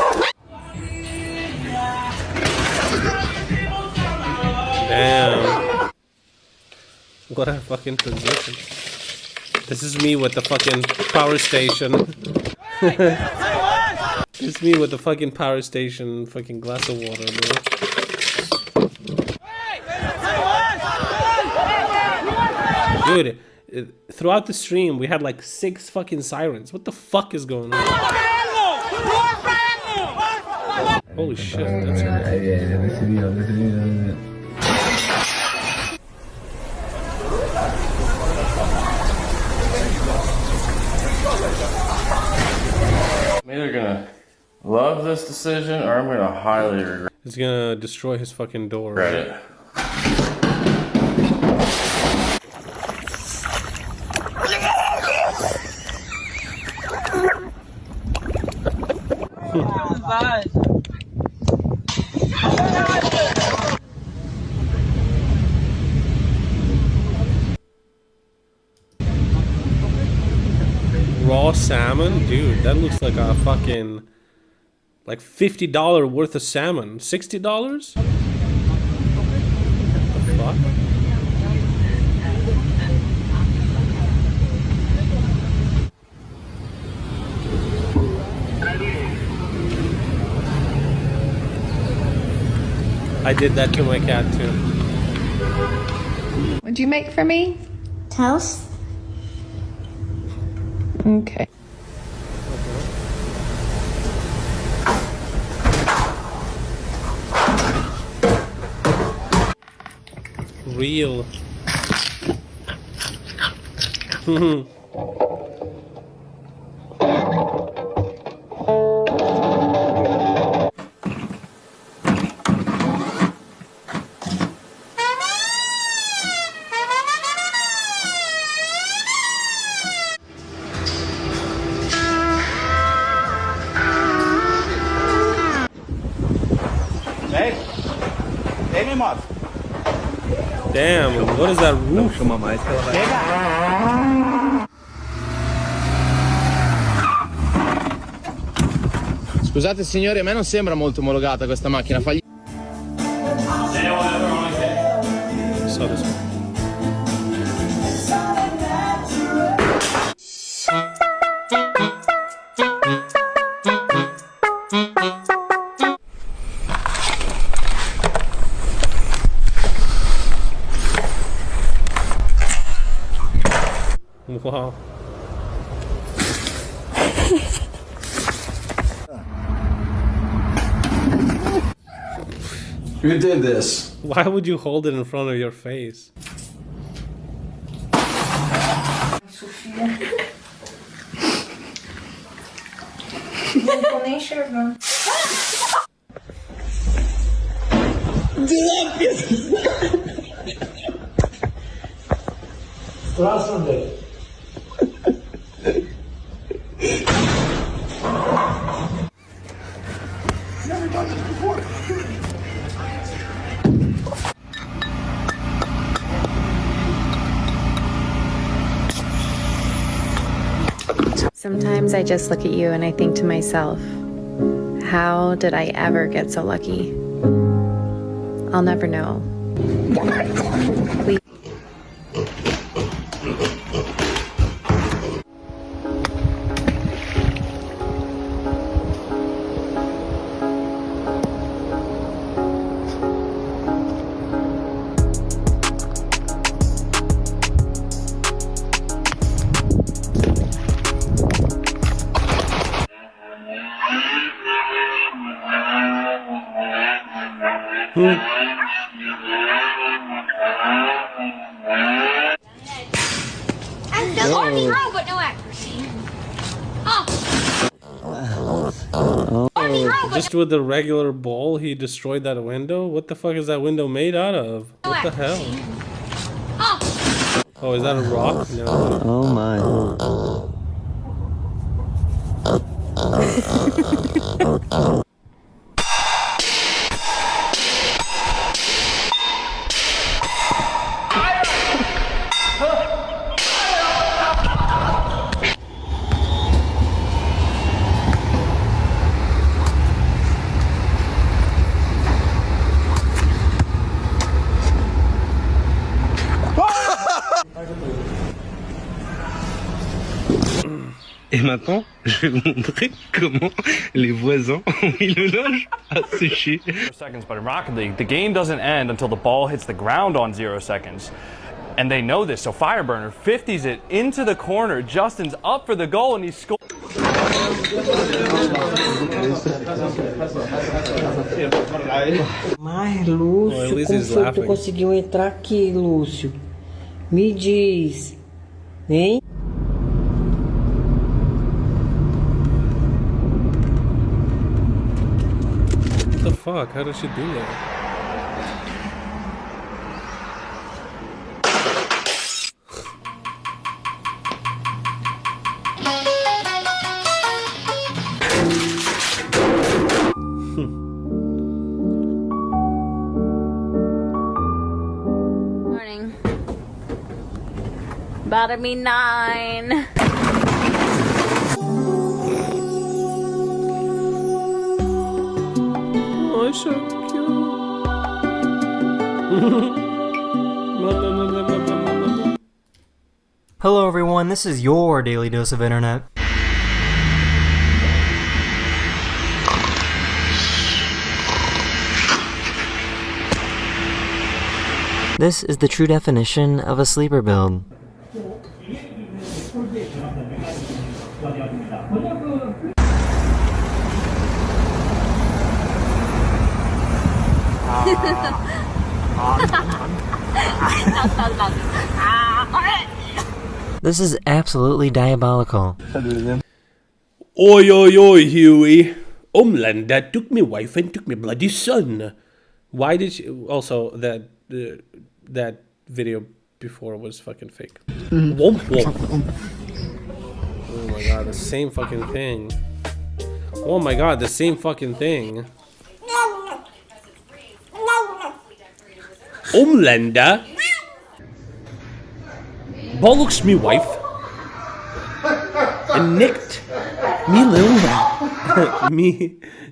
S1: Damn. What a fucking position. This is me with the fucking power station. It's me with the fucking power station, fucking glass of water, bro. Dude, throughout the stream, we had like 6 fucking sirens. What the fuck is going on? Holy shit, that's
S16: I'm either gonna love this decision or I'm gonna highly regret
S1: It's gonna destroy his fucking door.
S16: it.
S1: Raw salmon? Dude, that looks like a fucking... like $50 worth of salmon. $60? What the fuck? I did that to my cat too.
S14: What'd you make for me?
S15: Toast.
S14: Okay.
S1: Real. Damn, what is that roof?
S17: Scusate signori, a me non sembra molto omologata questa macchina. Fagli...
S1: So this one. Wow.
S18: Who did this?
S1: Why would you hold it in front of your face?
S14: Sofia. Não tô nem enxergando.
S2: Próximo dele.
S14: Sometimes I just look at you and I think to myself, how did I ever get so lucky? I'll never know. Please.
S15: I'm the army robot, no accuracy.
S1: Just with the regular ball, he destroyed that window? What the fuck is that window made out of? What the hell? Oh, is that a rock? No.
S2: Oh my.
S19: Et maintenant, je vais vous montrer comment les voisins ont mis le linge à sécher.
S20: 0 seconds, but in Rocket League, the game doesn't end until the ball hits the ground on 0 seconds. And they know this, so Fireburner 50s it into the corner. Justin's up for the goal and he scores.
S21: Mas, Lúcio, como foi que tu conseguiu entrar aqui, Lúcio? Me diz, hein?
S1: What the fuck? How did she do that?
S22: Morning. About to be 9.
S1: Oh, it's so cute.
S23: Hello everyone, this is your daily dose of internet. This is the true definition of a sleeper build. This is absolutely diabolical.
S1: Oi, oi, oi, Huey. Homelander took me wife and took me bloody son. Why did you... Also, that video before was fucking fake. Womp womp. Oh my god, the same fucking thing. Oh my god, the same fucking thing. Homelander bollocks me wife and nicked me little lad.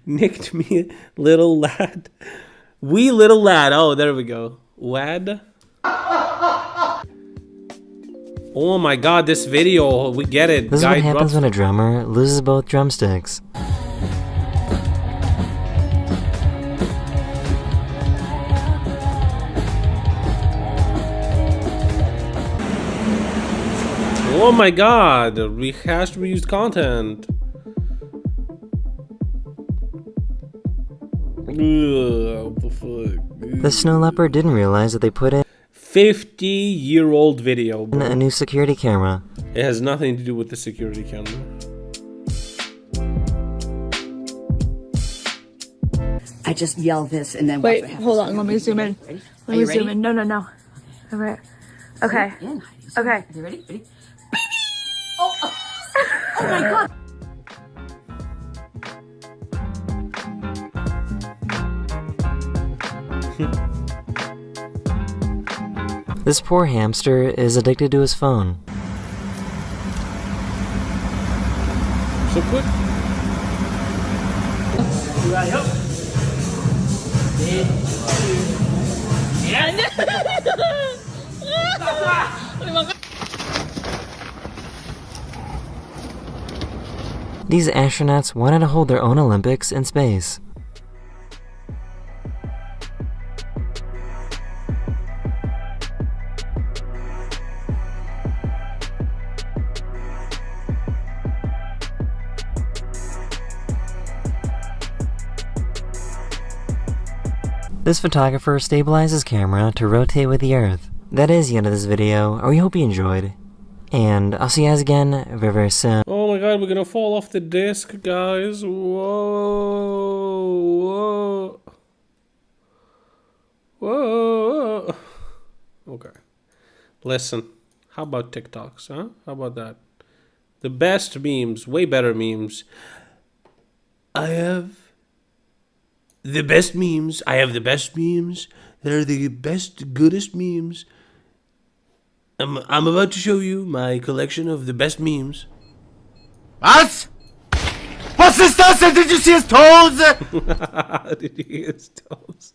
S1: Nicked me little lad. Wee little lad. Oh, there we go. Wad. Oh my god, this video, we get it.
S23: This is what happens when a drummer loses both drumsticks.
S1: Oh my god, rehashed reused content. Ugh, what the fuck?
S23: The snow leopard didn't realize that they put in
S1: 50-year-old video, bro.
S23: a new security camera.
S1: It has nothing to do with the security camera.
S3: I just yell this and then
S4: wait, hold on, let me zoom in. Let me zoom in. No. All right. Okay. Okay.
S3: You ready? Ready? Oh my god.
S23: This poor hamster is addicted to his phone.
S1: So quick.
S23: These astronauts wanted to hold their own Olympics in space. This photographer stabilizes his camera to rotate with the Earth. That is the end of this video. We hope you enjoyed. And I'll see you guys again very, very soon.
S1: Oh my god, we're gonna fall off the disc, guys. Whoa. Whoa. Okay. Listen, how about TikToks, huh? How about that? The best memes, way better memes. I have the best memes. They're the best, goodest memes. I'm about to show you my collection of the best memes.
S2: What? What's this stuff? Did you see his toes?
S1: Did you hear his toes?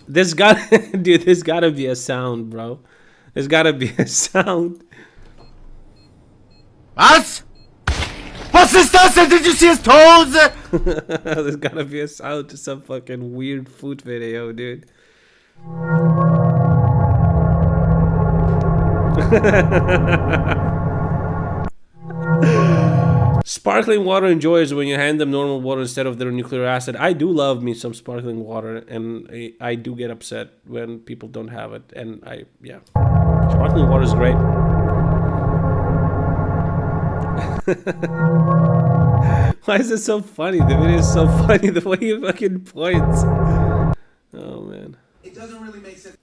S1: There's gotta be a sound, bro. There's gotta be a sound.
S2: What? What's this stuff? Did you see his toes?
S1: There's gotta be a sound to some fucking weird food video, dude. Sparkling water enjoyers when you hand them normal water instead of their nuclear acid. I do love me some sparkling water, and I do get upset when people don't have it. And yeah, sparkling water is great. Why is it so funny? The video is so funny the way he fucking points. Oh man.
S2: It doesn't really make sense.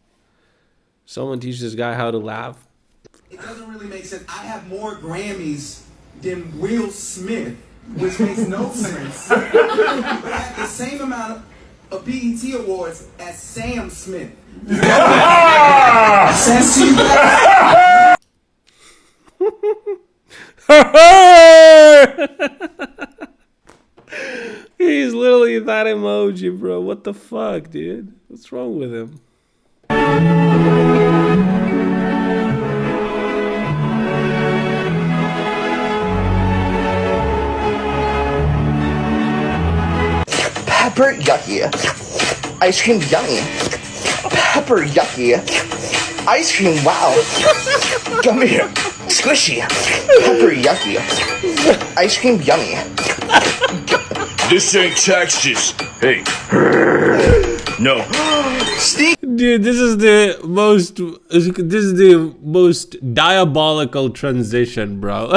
S1: Someone teach this guy how to laugh.
S2: It doesn't really make sense. I have more Grammys than Will Smith, which makes no sense. But I have the same amount of BET awards as Sam Smith. Sense to you?
S1: He's literally that emoji, bro. What the fuck, dude? What's wrong with him?
S2: Pepper yucky. Ice cream yummy. Pepper yucky. Ice cream wow. Come here. Squishy. Pepper yucky. Ice cream yummy.
S18: This ain't Texas. Hey.
S8: No. Sneak.
S1: Dude, this is the most diabolical transition, bro.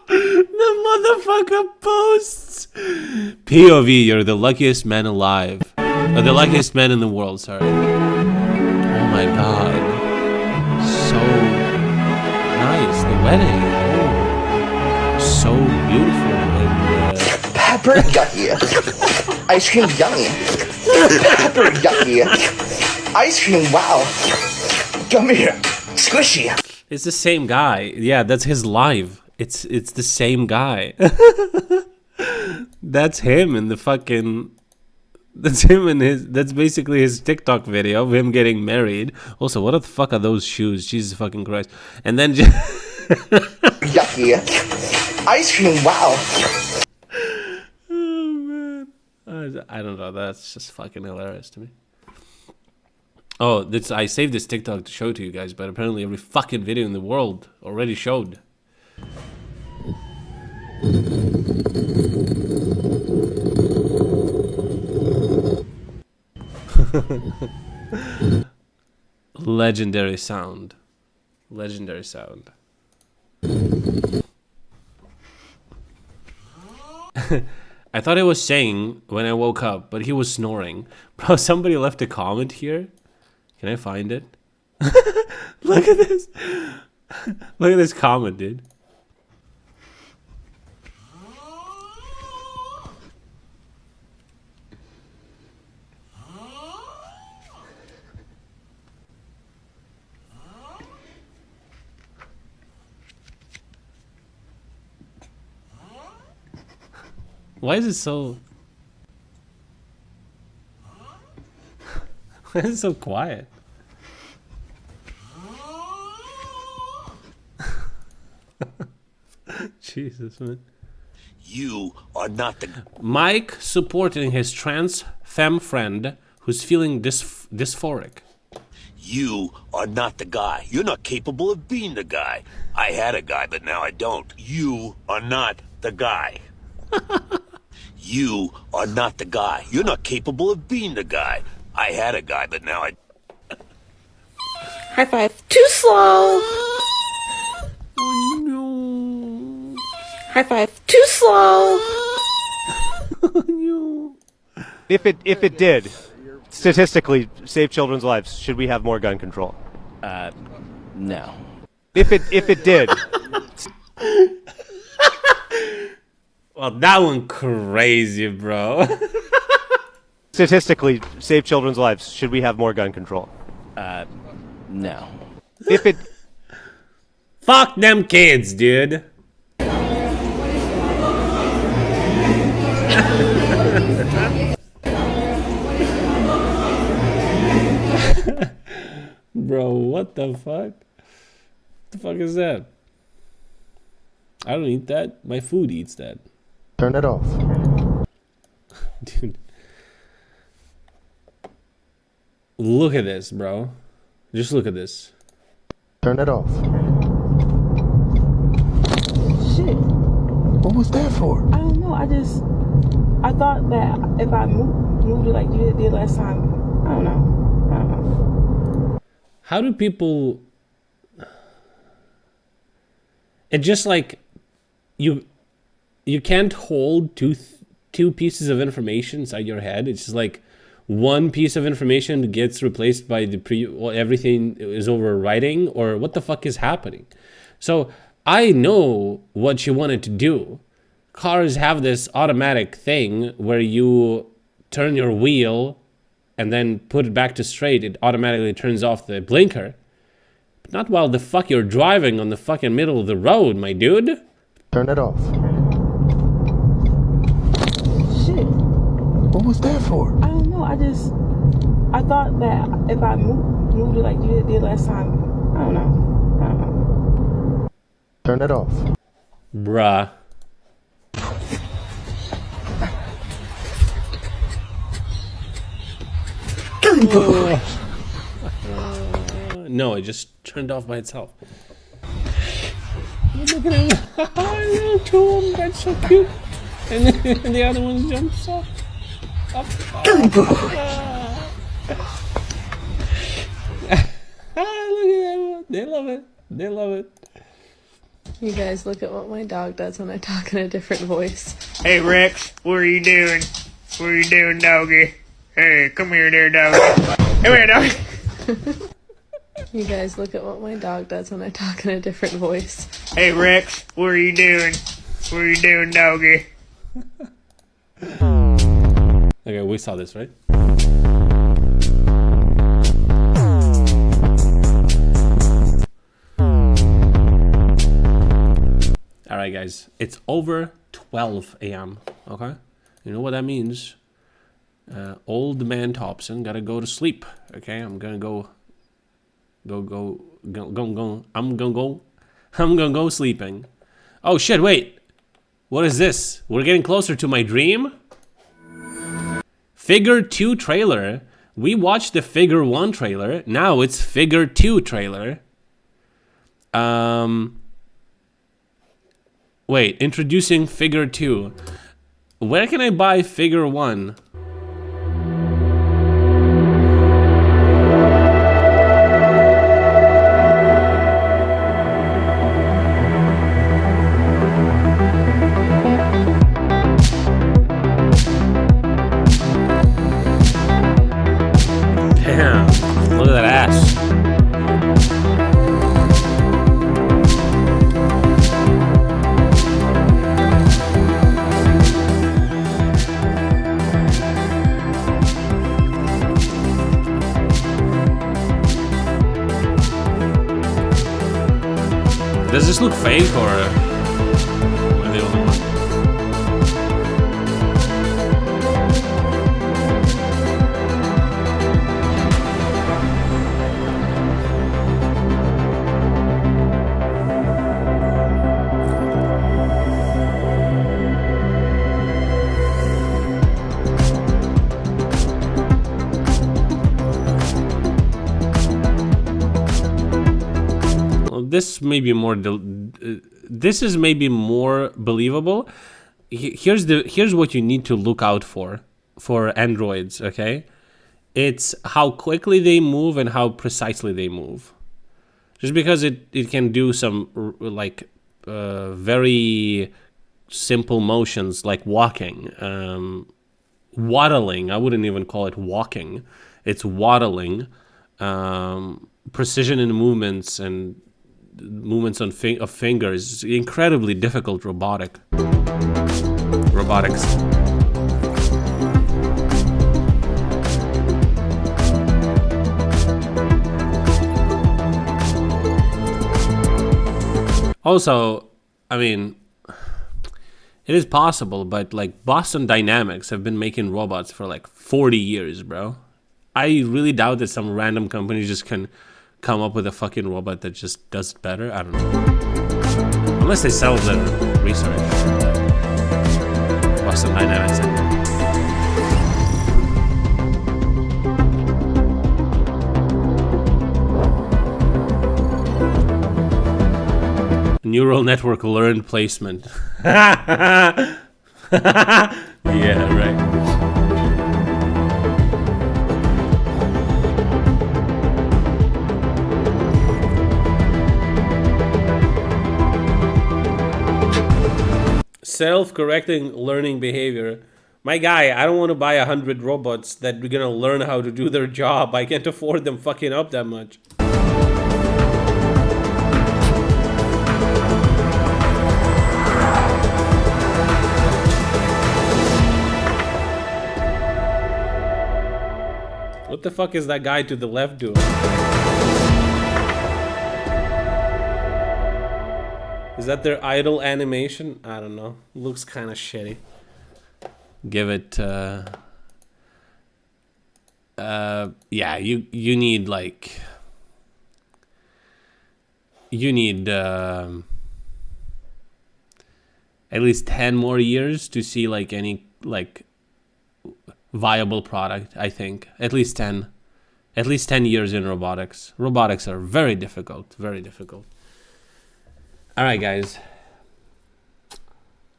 S1: The motherfucker posts. POV, you're the luckiest man alive. Or the luckiest man in the world, sorry. Oh my god. So nice. The wedding. Oh. So beautiful. And,
S8: Pepper yucky. Ice cream yummy. Pepper yucky. Ice cream, wow. Come here. Squishy.
S1: it's the same guy. Yeah, that's his live. It's the same guy. That's him in the fucking... That's him in his... That's basically his TikTok video of him getting married. Also, what the fuck are those shoes? Jesus fucking Christ. And then just...
S8: Yucky. Ice cream, wow.
S1: Oh, man. I don't know. That's just fucking hilarious to me. Oh, I saved this TikTok to show to you guys, but apparently every fucking video in the world already showed. Legendary sound. Legendary sound. I thought he was saying when I woke up, but he was snoring. Bro, somebody left a comment here. Can I find it? Look at this. Look at this comment, dude. Why is it so... Why is it so quiet? Jesus, man.
S9: You are not the...
S1: Mike supporting his trans femme friend who's feeling dysphoric.
S9: You are not the guy. You're not capable of being the guy. I had a guy, but now I don't. You are not the guy. You are not the guy. You're not capable of being the guy. I had a guy, but now I...
S18: High five. Too slow.
S1: Oh no.
S18: High five. Too slow.
S1: Oh no.
S24: If it did statistically save children's lives, should we have more gun control?
S9: No.
S24: If it did.
S1: Well, that one crazy, bro.
S24: Statistically save children's lives, should we have more gun control?
S9: No.
S24: If it...
S1: Fuck them kids, dude. Bro, what the fuck? What the fuck is that? I don't eat that. My food eats that.
S10: Turn it off.
S1: Dude. Look at this, bro. Just look at this.
S10: Turn it off.
S18: Shit.
S10: What was that for?
S18: I don't know. I thought that if I moved it like you did last time, I don't know.
S1: How do people... It just like... You can't hold two pieces of information inside your head. It's just like one piece of information gets replaced by everything is overwriting, or what the fuck is happening? So I know what you wanted to do. Cars have this automatic thing where you turn your wheel and then put it back to straight. It automatically turns off the blinker. But not while the fuck you're driving on the fucking middle of the road, my dude.
S10: Turn it off.
S18: Shit.
S10: What was that for?
S18: I don't know. I thought that if I moved it like you did last time, I don't know.
S10: Turn it off.
S1: Bruh. No, it just turned off by itself. Look at him. Little tool, that's so cute. And then the other one jumps off.
S8: Good boy.
S1: Look at that. They love it. They love it.
S5: You guys, look at what my dog does when I talk in a different voice.
S6: Hey Rex, what are you doing? What are you doing, doggy? Hey, come here there, doggy. Come here, doggy.
S5: You guys, look at what my dog does when I talk in a different voice.
S6: Hey Rex, what are you doing? What are you doing, doggy?
S1: Okay, we saw this, right? Alright guys, it's over 12 a.m. Okay? You know what that means? Old man Thompson gotta go to sleep. Okay, I'm gonna go sleeping. Oh shit, wait. What is this? We're getting closer to my dream? Figure 2 trailer. We watched the Figure 1 trailer. Now it's Figure 2 trailer. Wait, introducing Figure 2. Where can I buy Figure 1? Damn, look at that ass. Does this look fake or am I the only one? This may be more. This is maybe more believable. Here's what you need to look out for androids. Okay, it's how quickly they move and how precisely they move. Just because it can do some like very simple motions like walking, waddling. I wouldn't even call it walking. It's waddling. Precision in movements and movements of fingers, incredibly difficult robotics. Also, I mean, it is possible, but like Boston Dynamics have been making robots for like 40 years, bro. I really doubt that some random company just can come up with a fucking robot that just does it better. I don't know. Unless they sell the research. Boston Dynamics. Neural network learned placement. Yeah, right. Self-correcting learning behavior. My guy, I don't want to buy 100 robots that are gonna learn how to do their job. I can't afford them fucking up that much. What the fuck is that guy to the left doing? Is that their idle animation? I don't know. Looks kind of shitty. Give it. Yeah. You need like. You need at least 10 more years to see like any like viable product. I think at least 10 years in robotics. Robotics are very difficult. Very difficult. Alright guys,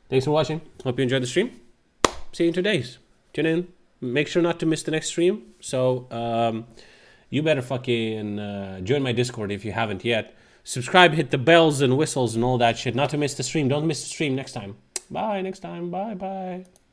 S1: thanks for watching. Hope you enjoyed the stream. See you in 2 days. Tune in. make sure not to miss the next stream. So you better fucking join my Discord if you haven't yet. Subscribe, hit the bells and whistles and all that shit. Not to miss the stream. Don't miss the stream next time. Bye next time. Bye.